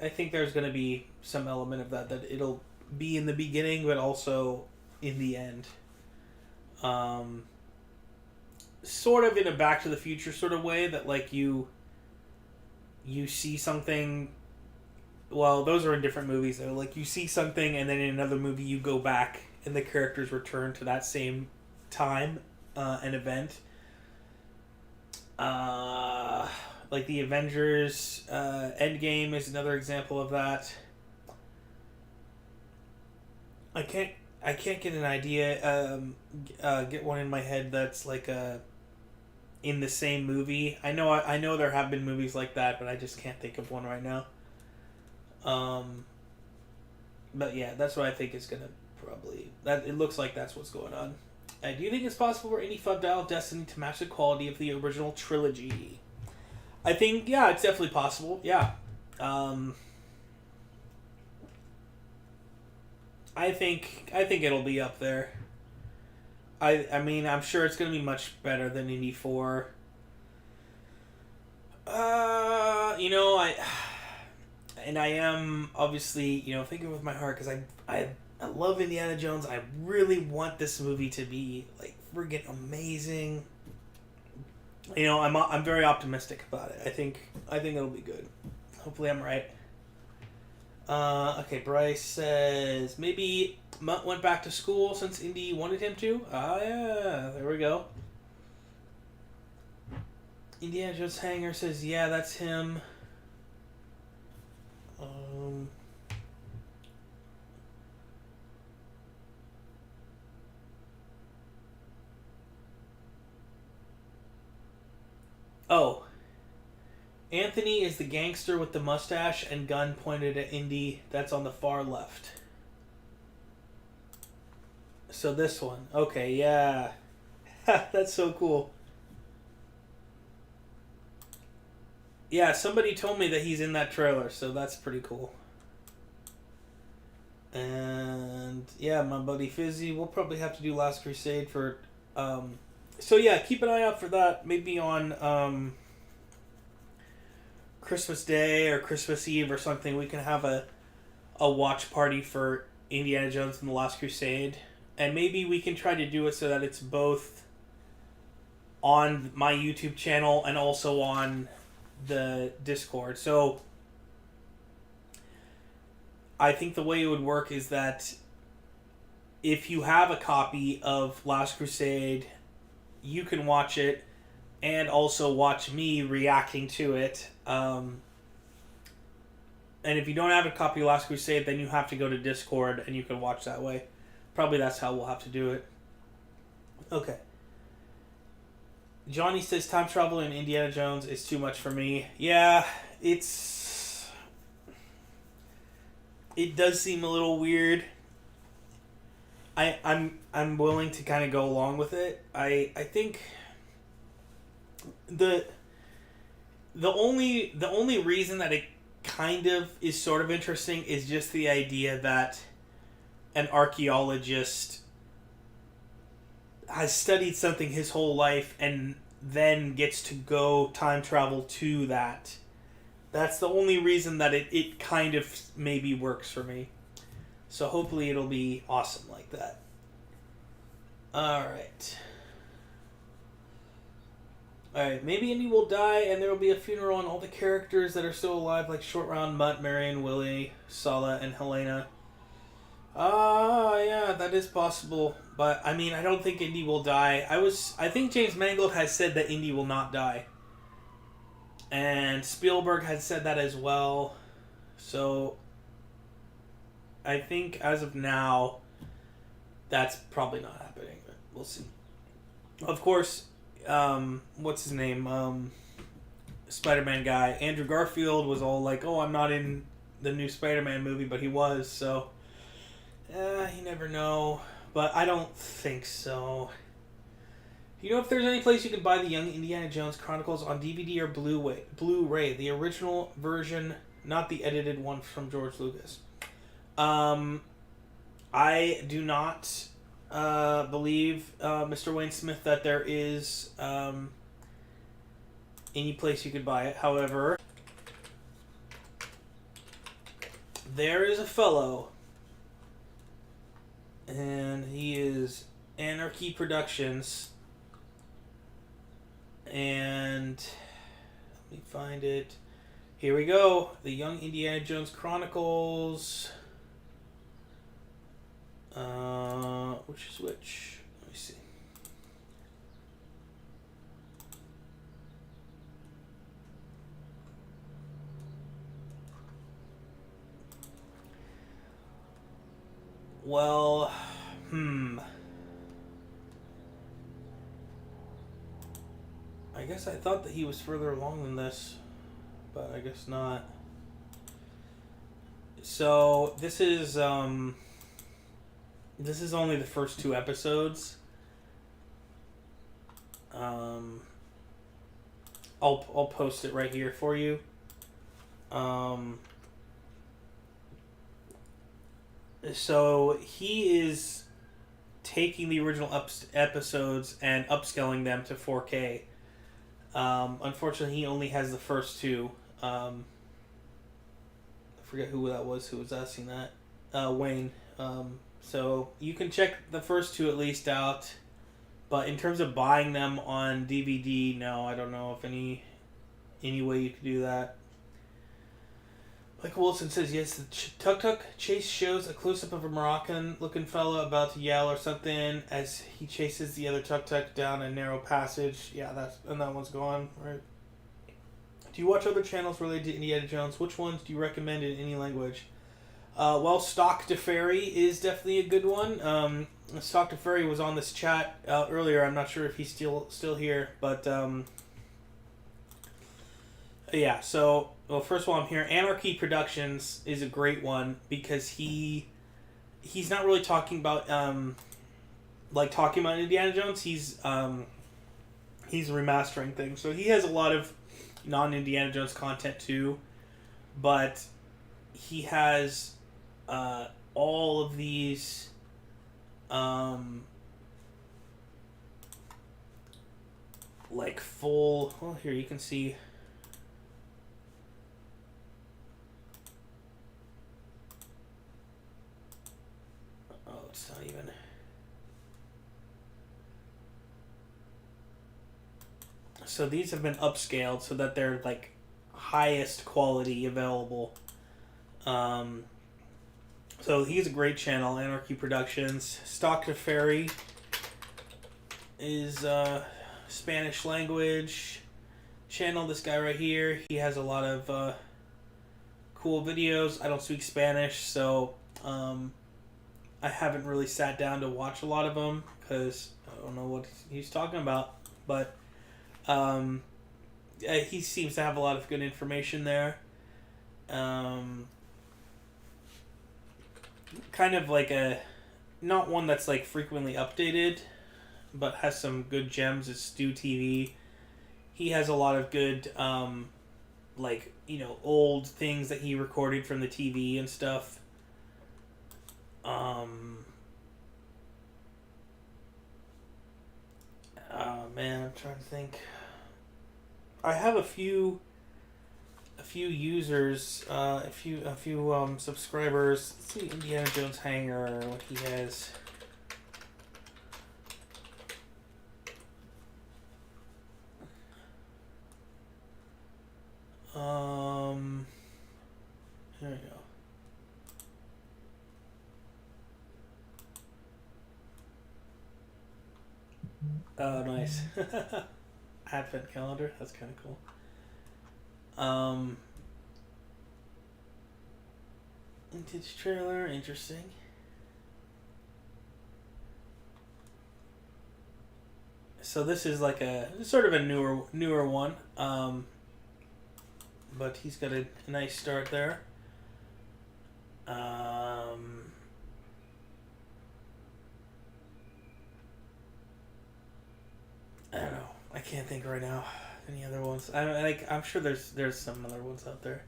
think there's going to be some element of that it'll be in the beginning, but also in the end. Sort of in a Back to the Future sort of way that like you see something. Well, those are in different movies though. Like you see something, and then in another movie you go back, and the characters return to that same time and event. Like the Avengers Endgame is another example of that. I can't get an idea. Get one in my head that's like in the same movie. I know there have been movies like that, but I just can't think of one right now. But yeah, that's what I think is gonna probably. That it looks like that's what's going on. Do you think it's possible for any fub dial Destiny to match the quality of the original trilogy? I think it's definitely possible. Yeah. I think it'll be up there. I mean, I'm sure it's gonna be much better than Indy 4. I am obviously, thinking with my heart because I love Indiana Jones. I really want this movie to be like friggin' amazing. I'm very optimistic about it. I think it'll be good. Hopefully, I'm right. Okay, Bryce says maybe Mutt went back to school since Indy wanted him to. Yeah, there we go. Indiana Jones Hanger says, yeah, that's him. Oh. Anthony is the gangster with the mustache and gun pointed at Indy. That's on the far left. So this one. Okay, yeah. That's so cool. Yeah, somebody told me that he's in that trailer, so that's pretty cool. And yeah, my buddy Fizzy, we'll probably have to do Last Crusade for so yeah, keep an eye out for that. Maybe on Christmas Day or Christmas Eve or something. We can have a watch party for Indiana Jones and the Last Crusade. And maybe we can try to do it so that it's both on my YouTube channel and also on the Discord. So I think the way it would work is that if you have a copy of Last Crusade, you can watch it and also watch me reacting to it. And if you don't have a copy of Last Crusade, then you have to go to Discord and you can watch that way. Probably that's how we'll have to do it. Okay. Johnny says time travel in Indiana Jones is too much for me. Yeah, it does seem a little weird. I'm willing to kind of go along with it. I think the only reason that it kind of is sort of interesting is just the idea that an archaeologist has studied something his whole life and then gets to go time travel to that. That's the only reason that it kind of maybe works for me. So hopefully it'll be awesome like that. Alright, maybe Indy will die and there will be a funeral on all the characters that are still alive, like Short Round, Mutt, Marion, Willie, Sala, and Helena. Yeah, that is possible. But, I mean, I don't think Indy will die. I think James Mangold has said that Indy will not die. And Spielberg had said that as well. So I think as of now, that's probably not happening. But we'll see. Of course, what's his name? Spider-Man guy, Andrew Garfield, was all like, "Oh, I'm not in the new Spider-Man movie," but he was. So, you never know. But I don't think so. Do you know if there's any place you can buy the Young Indiana Jones Chronicles on DVD or Blu-ray, the original version, not the edited one from George Lucas? I do not believe, Mr. Wayne Smith, that there is any place you could buy it. However, there is a fellow, and he is Anarchy Productions. And let me find it. Here we go. The Young Indiana Jones Chronicles. Which is which? Let me see. Well, I guess I thought that he was further along than this, but I guess not. So this is only the first 2 episodes. I'll post it right here for you. So he is taking the original episodes and upscaling them to 4K. Unfortunately, he only has the first 2. I forget who that was who was asking that. Wayne. So you can check the first 2 at least out. But in terms of buying them on DVD, no, I don't know if any way you could do that. Michael Wilson says, yes, the tuk-tuk chase shows a close-up of a Moroccan-looking fella about to yell or something as he chases the other tuk-tuk down a narrow passage. Yeah, that one's gone, right? Do you watch other channels related to Indiana Jones? Which ones do you recommend in any language? Well, Stock to Ferry is definitely a good one. Stock to Ferry was on this chat earlier. I'm not sure if he's still here, but yeah. So, well, first of all, I'm here. Anarchy Productions is a great one because he's not really talking about Indiana Jones. He's remastering things, so he has a lot of non-Indiana Jones content too, but he has all of these like full. Well, here you can see. Oh, it's not even. So these have been upscaled so that they're like highest quality available. So he's a great channel, Anarchy Productions. Stock to Ferry is Spanish language channel. This guy right here, he has a lot of cool videos. I don't speak Spanish, so I haven't really sat down to watch a lot of them because I don't know what he's talking about. But he seems to have a lot of good information there. Kind of like not one that's like frequently updated, but has some good gems. Is Stu TV. He has a lot of good old things that he recorded from the TV and stuff. Man, I'm trying to think. I have a few users, a few subscribers. Let's see, Indiana Jones Hangar, what he has. There we go. Oh, nice. Advent calendar. That's kind of cool. Vintage trailer, interesting. So this is like a sort of a newer one, but he's got a nice start there. I don't know. I can't think right now. Any other ones? I'm sure there's some other ones out there.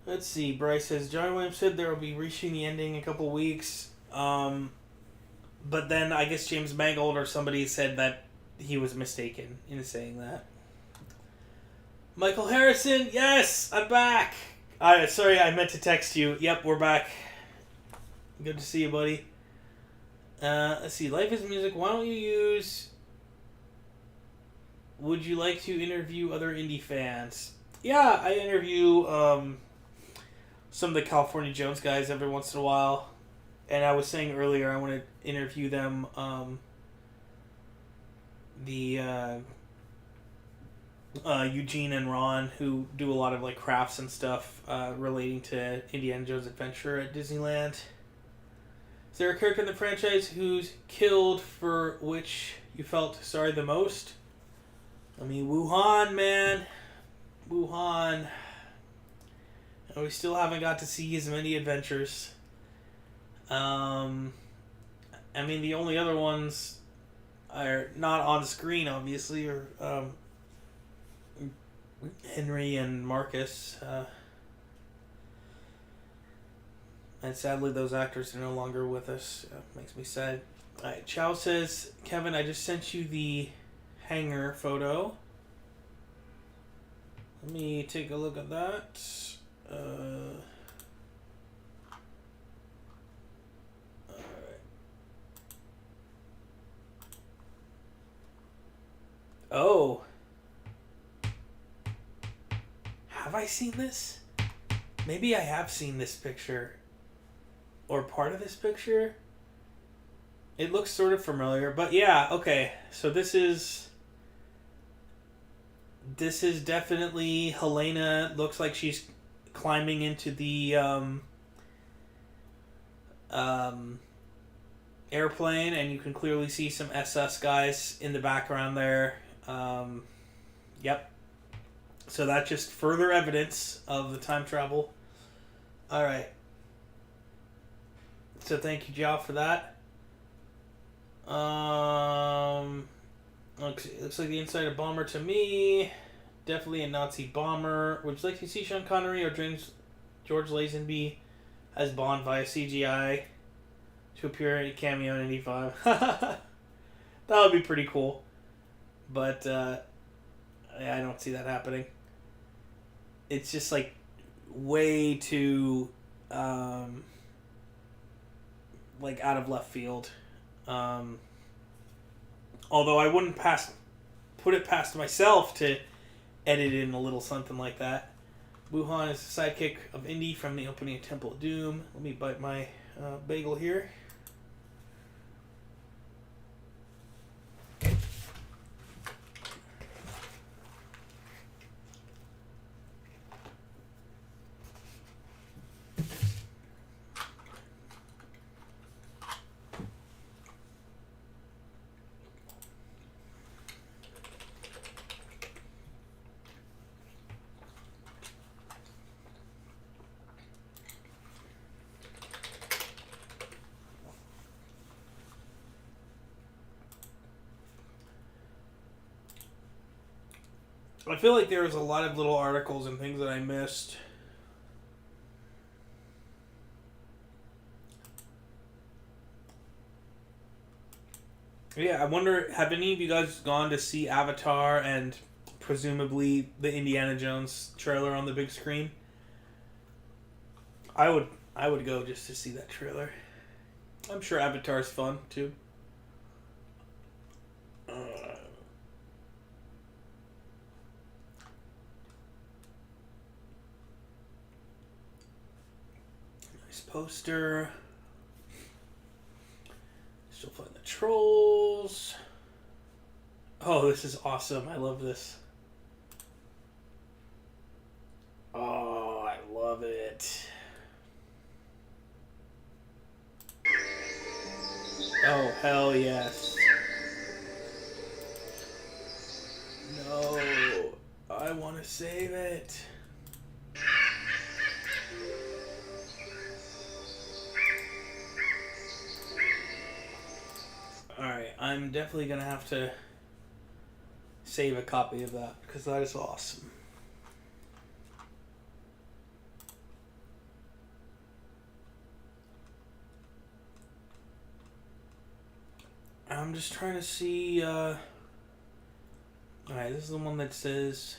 Let's see. Bryce says John Williams said there will be reshooting the ending in a couple weeks. But then I guess James Mangold or somebody said that he was mistaken in saying that. Michael Harrison, yes, I'm back. Sorry, I meant to text you. Yep, we're back. Good to see you, buddy. Let's see. Life is Music. Why don't you use... Would you like to interview other indie fans? Yeah, I interview some of the California Jones guys every once in a while. And I was saying earlier I want to interview them. Eugene and Ron, who do a lot of like crafts and stuff relating to Indiana Jones Adventure at Disneyland. Is there a character in the franchise who's killed for which you felt sorry the most? I mean, Wuhan, man. Wuhan. And we still haven't got to see as many adventures. I mean, the only other ones are not on screen, obviously, are Henry and Marcus. And sadly, those actors are no longer with us. Makes me sad. Alright, Chow says, Kevin, I just sent you the hangar photo. Let me take a look at that. Oh. Have I seen this? Maybe I have seen this picture. Or part of this picture. It looks sort of familiar. But yeah, okay. So this is definitely Helena. Looks like she's climbing into the airplane. And you can clearly see some SS guys in the background there. Yep. So that's just further evidence of the time travel. Alright. So thank you, Jao, for that. Looks like the inside of bomber to me. Definitely a Nazi bomber. Would you like to see Sean Connery or George Lazenby as Bond via CGI to appear in a cameo in 85? That would be pretty cool. But I don't see that happening. It's just like way too like out of left field. Although I wouldn't put it past myself to edit in a little something like that. Wuhan is the sidekick of Indy from the opening of Temple of Doom. Let me bite my bagel here. I feel like there was a lot of little articles and things that I missed. Yeah, I wonder, have any of you guys gone to see Avatar and presumably the Indiana Jones trailer on the big screen? I would go just to see that trailer. I'm sure Avatar's fun too. Nice poster. Still controls. Oh, this is awesome. I love this. Oh, I love it. Oh, hell yes. No, I want to save it. Alright, I'm definitely going to have to save a copy of that because that is awesome. I'm just trying to see. Alright, this is the one that says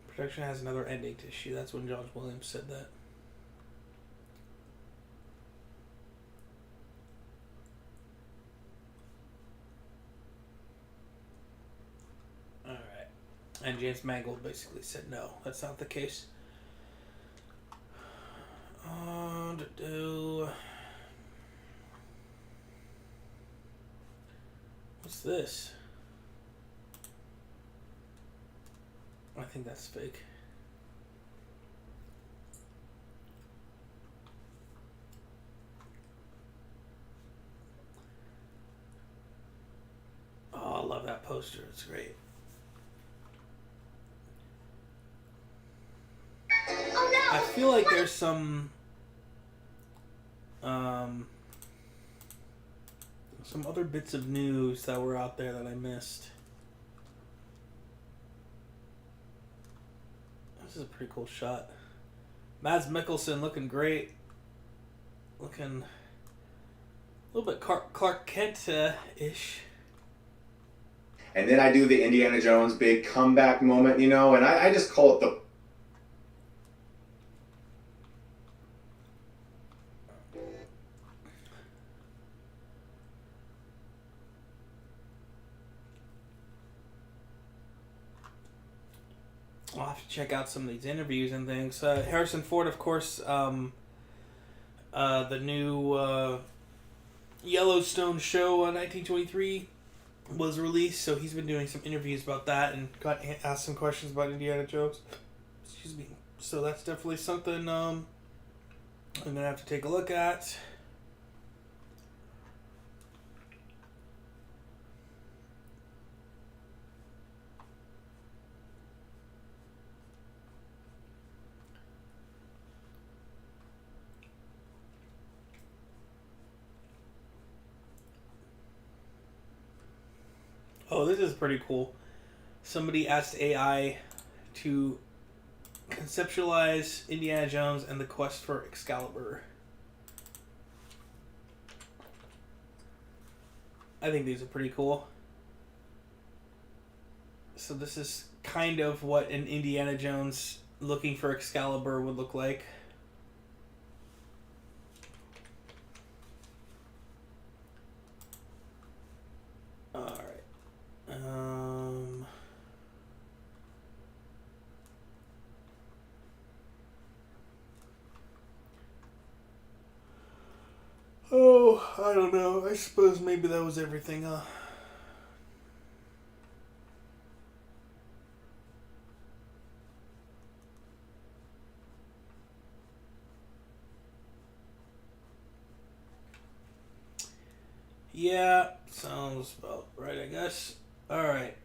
production has another ending to issue. That's when John Williams said that. Alright. And James Mangold basically said no, that's not the case. What's this? I think that's fake. Oh, I love that poster. It's great. I feel like there's some other bits of news that were out there that I missed. This is a pretty cool shot. Mads Mikkelsen looking great. Looking a little bit Clark Kent-ish. And then I do the Indiana Jones big comeback moment, you know, and I just call it the... I'll have to check out some of these interviews and things. Harrison Ford, of course, the new Yellowstone show on 1923 was released, so he's been doing some interviews about that and got asked some questions about Indiana Jones. Excuse me. So that's definitely something I'm going to have to take a look at. Oh, this is pretty cool. Somebody asked AI to conceptualize Indiana Jones and the quest for Excalibur. I think these are pretty cool. So this is kind of what an Indiana Jones looking for Excalibur would look like. Alright. Oh, I don't know. I suppose maybe that was everything, huh? Yeah, sounds about right, I guess. Alright.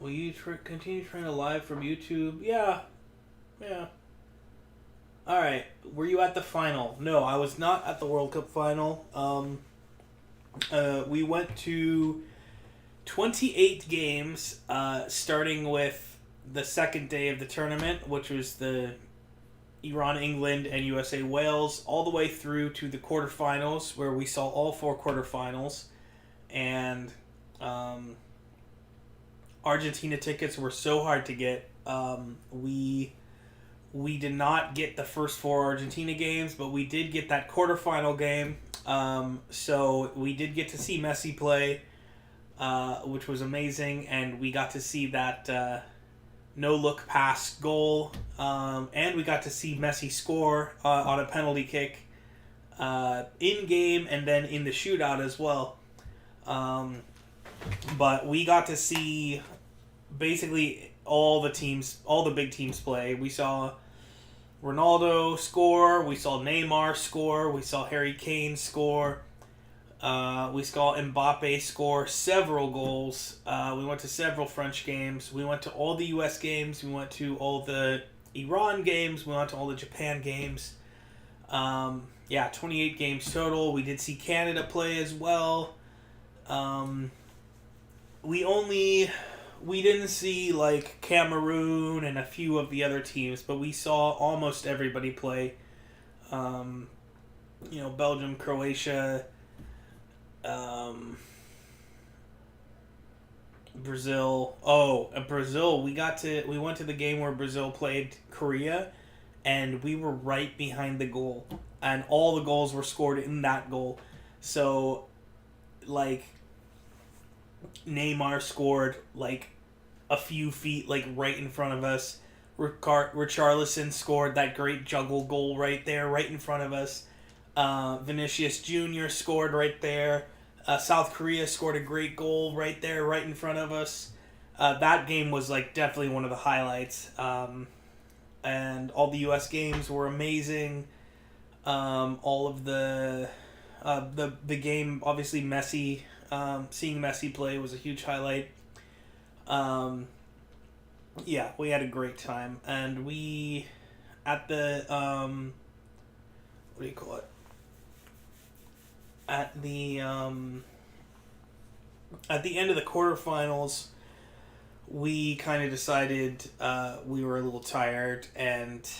Will you continue trying to live from YouTube? Yeah. Alright, were you at the final? No, I was not at the World Cup final. We went to 28 games, starting with the second day of the tournament, which was the Iran, England, and USA, Wales, all the way through to the quarterfinals, where we saw all four quarterfinals. And Argentina tickets were so hard to get. We did not get the first four Argentina games, but we did get that quarterfinal game. So we did get to see Messi play. which was amazing, and we got to see that no-look pass goal, and we got to see Messi score on a penalty kick in-game and then in the shootout as well. But we got to see basically all the big teams play. We saw Ronaldo score, we saw Neymar score, we saw Harry Kane score, we saw Mbappe score several goals. We went to several French games. We went to all the U.S. games. We went to all the Iran games. We went to all the Japan games. 28 games total. We did see Canada play as well. We didn't see like Cameroon and a few of the other teams, but we saw almost everybody play. Belgium, Croatia, Brazil. Brazil. We went to the game where Brazil played Korea, and we were right behind the goal, and all the goals were scored in that goal. So, like, Neymar scored like a few feet, like right in front of us. Richarlison scored that great juggle goal right there, right in front of us. Vinicius Jr. scored right there. South Korea scored a great goal right there, right in front of us. That game was like definitely one of the highlights. And all the U.S. games were amazing. All of the game, obviously Messi. Seeing Messi play was a huge highlight. We had a great time, and we at the what do you call it? At the end of the quarterfinals, we kind of decided we were a little tired, and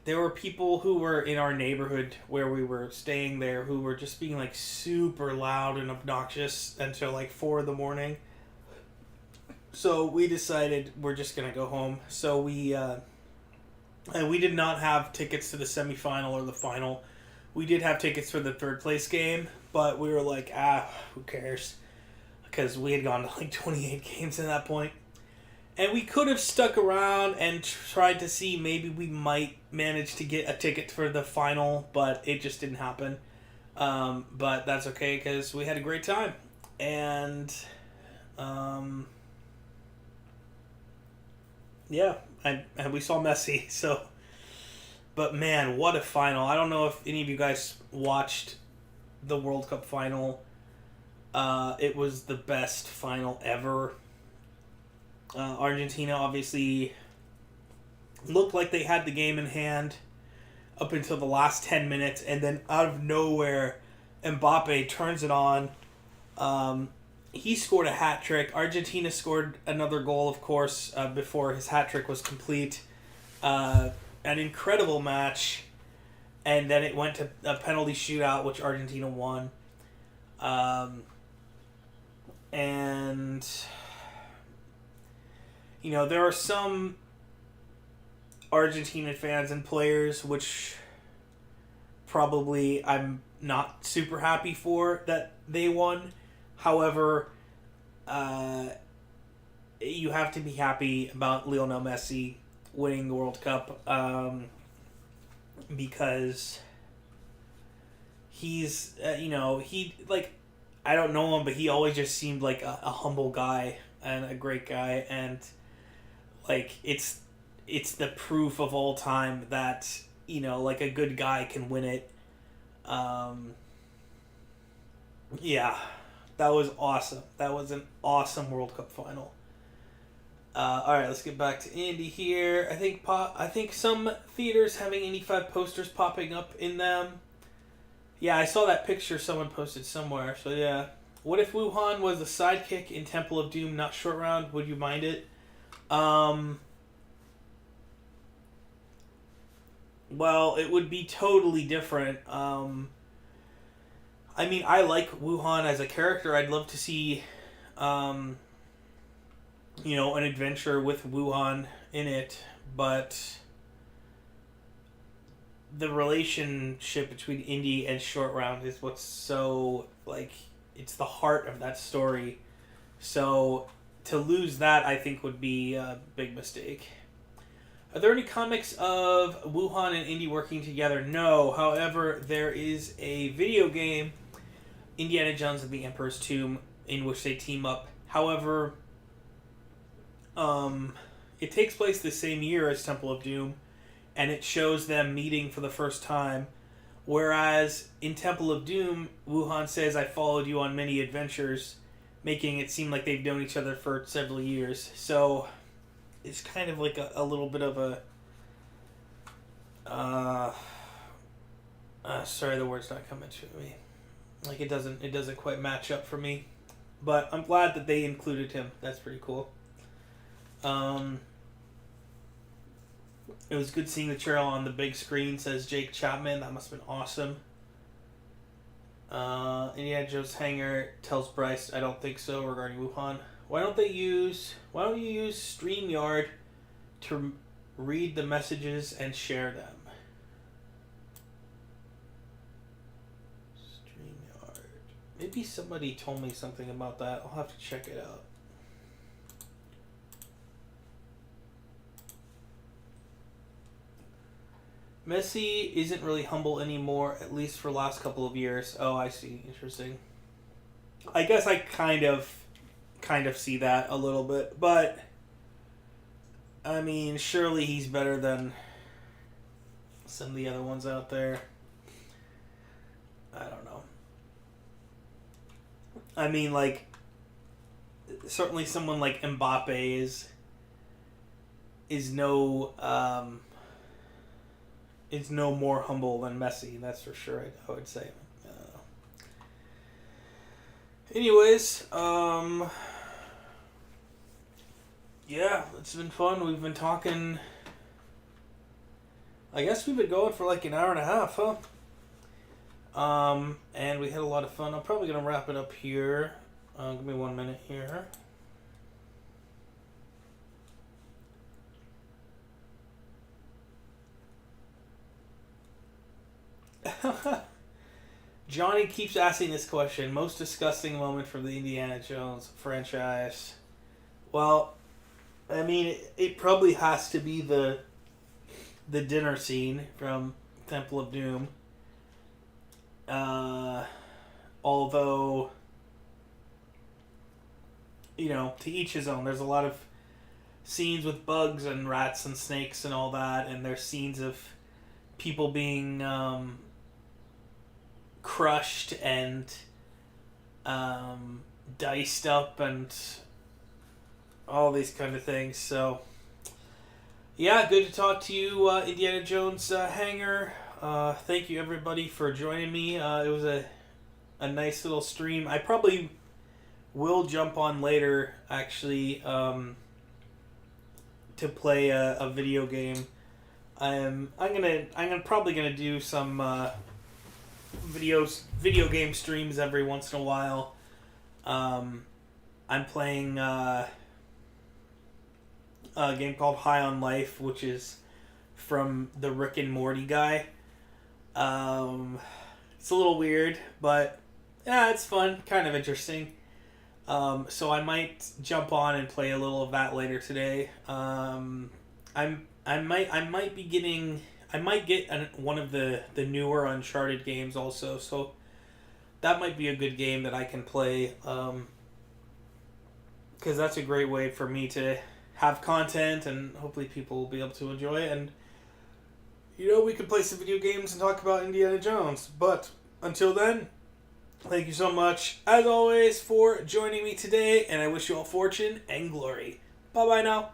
there were people who were in our neighborhood where we were staying there who were just being like super loud and obnoxious until like 4 a.m. So we decided we're just gonna go home. So we did not have tickets to the semifinal or the final. We did have tickets for the third place game, but we were like, who cares? Because we had gone to like 28 games at that point. And we could have stuck around and tried to see maybe we might manage to get a ticket for the final, but it just didn't happen. But that's okay because we had a great time. And and we saw Messi. So, but man, what a final! I don't know if any of you guys watched the World Cup final. It was the best final ever. Argentina obviously looked like they had the game in hand up until the last 10 minutes, and then out of nowhere, Mbappe turns it on. He scored a hat trick. Argentina scored another goal, of course, before his hat trick was complete. An incredible match, and then it went to a penalty shootout, which Argentina won. And there are some Argentinian fans and players which probably I'm not super happy for that they won. However, you have to be happy about Lionel Messi winning the World Cup because he's, I don't know him, but he always just seemed like a humble guy and a great guy, and like it's the proof of all time that a good guy can win it. That was awesome. That was an awesome World Cup final. All right, let's get back to Indy here. I think some theaters having Indy 5 posters popping up in them. Yeah, I saw that picture someone posted somewhere. So yeah, what if Wuhan was the sidekick in Temple of Doom, not Short Round? Would you mind it? Well, it would be totally different. I like Wuhan as a character. I'd love to see, an adventure with Wuhan in it, but the relationship between Indy and Short Round is what's so, it's the heart of that story. So to lose that, I think, would be a big mistake. Are there any comics of Wuhan and Indy working together? No. However, there is a video game, Indiana Jones and the Emperor's Tomb, in which they team up. However, it takes place the same year as Temple of Doom, and it shows them meeting for the first time. Whereas in Temple of Doom, Wuhan says, "I followed you on many adventures," making it seem like they've known each other for several years. So it's kind of like a little bit of a... sorry, the word's not coming to me. Like, it doesn't quite match up for me. But I'm glad that they included him. That's pretty cool. It was good seeing the trail on the big screen, says Jake Chapman. That must have been awesome. Indiana Jones Hangar tells Bryce, I don't think so, regarding Wuhan. Why don't you use StreamYard to read the messages and share them? StreamYard. Maybe somebody told me something about that. I'll have to check it out. Messi isn't really humble anymore, at least for the last couple of years. Oh, I see. Interesting. I guess I kind of see that a little bit, but I mean, surely he's better than some of the other ones out there. I don't know. I mean, like, certainly someone like Mbappe is no more humble than Messi. That's for sure. I would say. Anyways, yeah, it's been fun. We've been talking. I guess we've been going for like an hour and a half, huh? And we had a lot of fun. I'm probably gonna wrap it up here. Give me 1 minute here. Johnny keeps asking this question. Most disgusting moment from the Indiana Jones franchise. Well, I mean, it probably has to be the dinner scene from Temple of Doom. Although, you know, to each his own. There's a lot of scenes with bugs and rats and snakes and all that, and there's scenes of people being crushed and diced up and all these kind of things. So, yeah, good to talk to you, Indiana Jones Hangar. Thank you, everybody, for joining me. It was a nice little stream. I probably will jump on later, actually, to play a video game. I'm probably gonna do some video game streams every once in a while. I'm playing a game called High on Life, which is from the Rick and Morty guy. It's a little weird, but yeah, it's fun, kind of interesting. So I might jump on and play a little of that later today. I might get one of the newer Uncharted games also, so that might be a good game that I can play, because that's a great way for me to have content and hopefully people will be able to enjoy it, and you know, we could play some video games and talk about Indiana Jones. But until then, thank you so much as always for joining me today, and I wish you all fortune and glory. Bye bye now.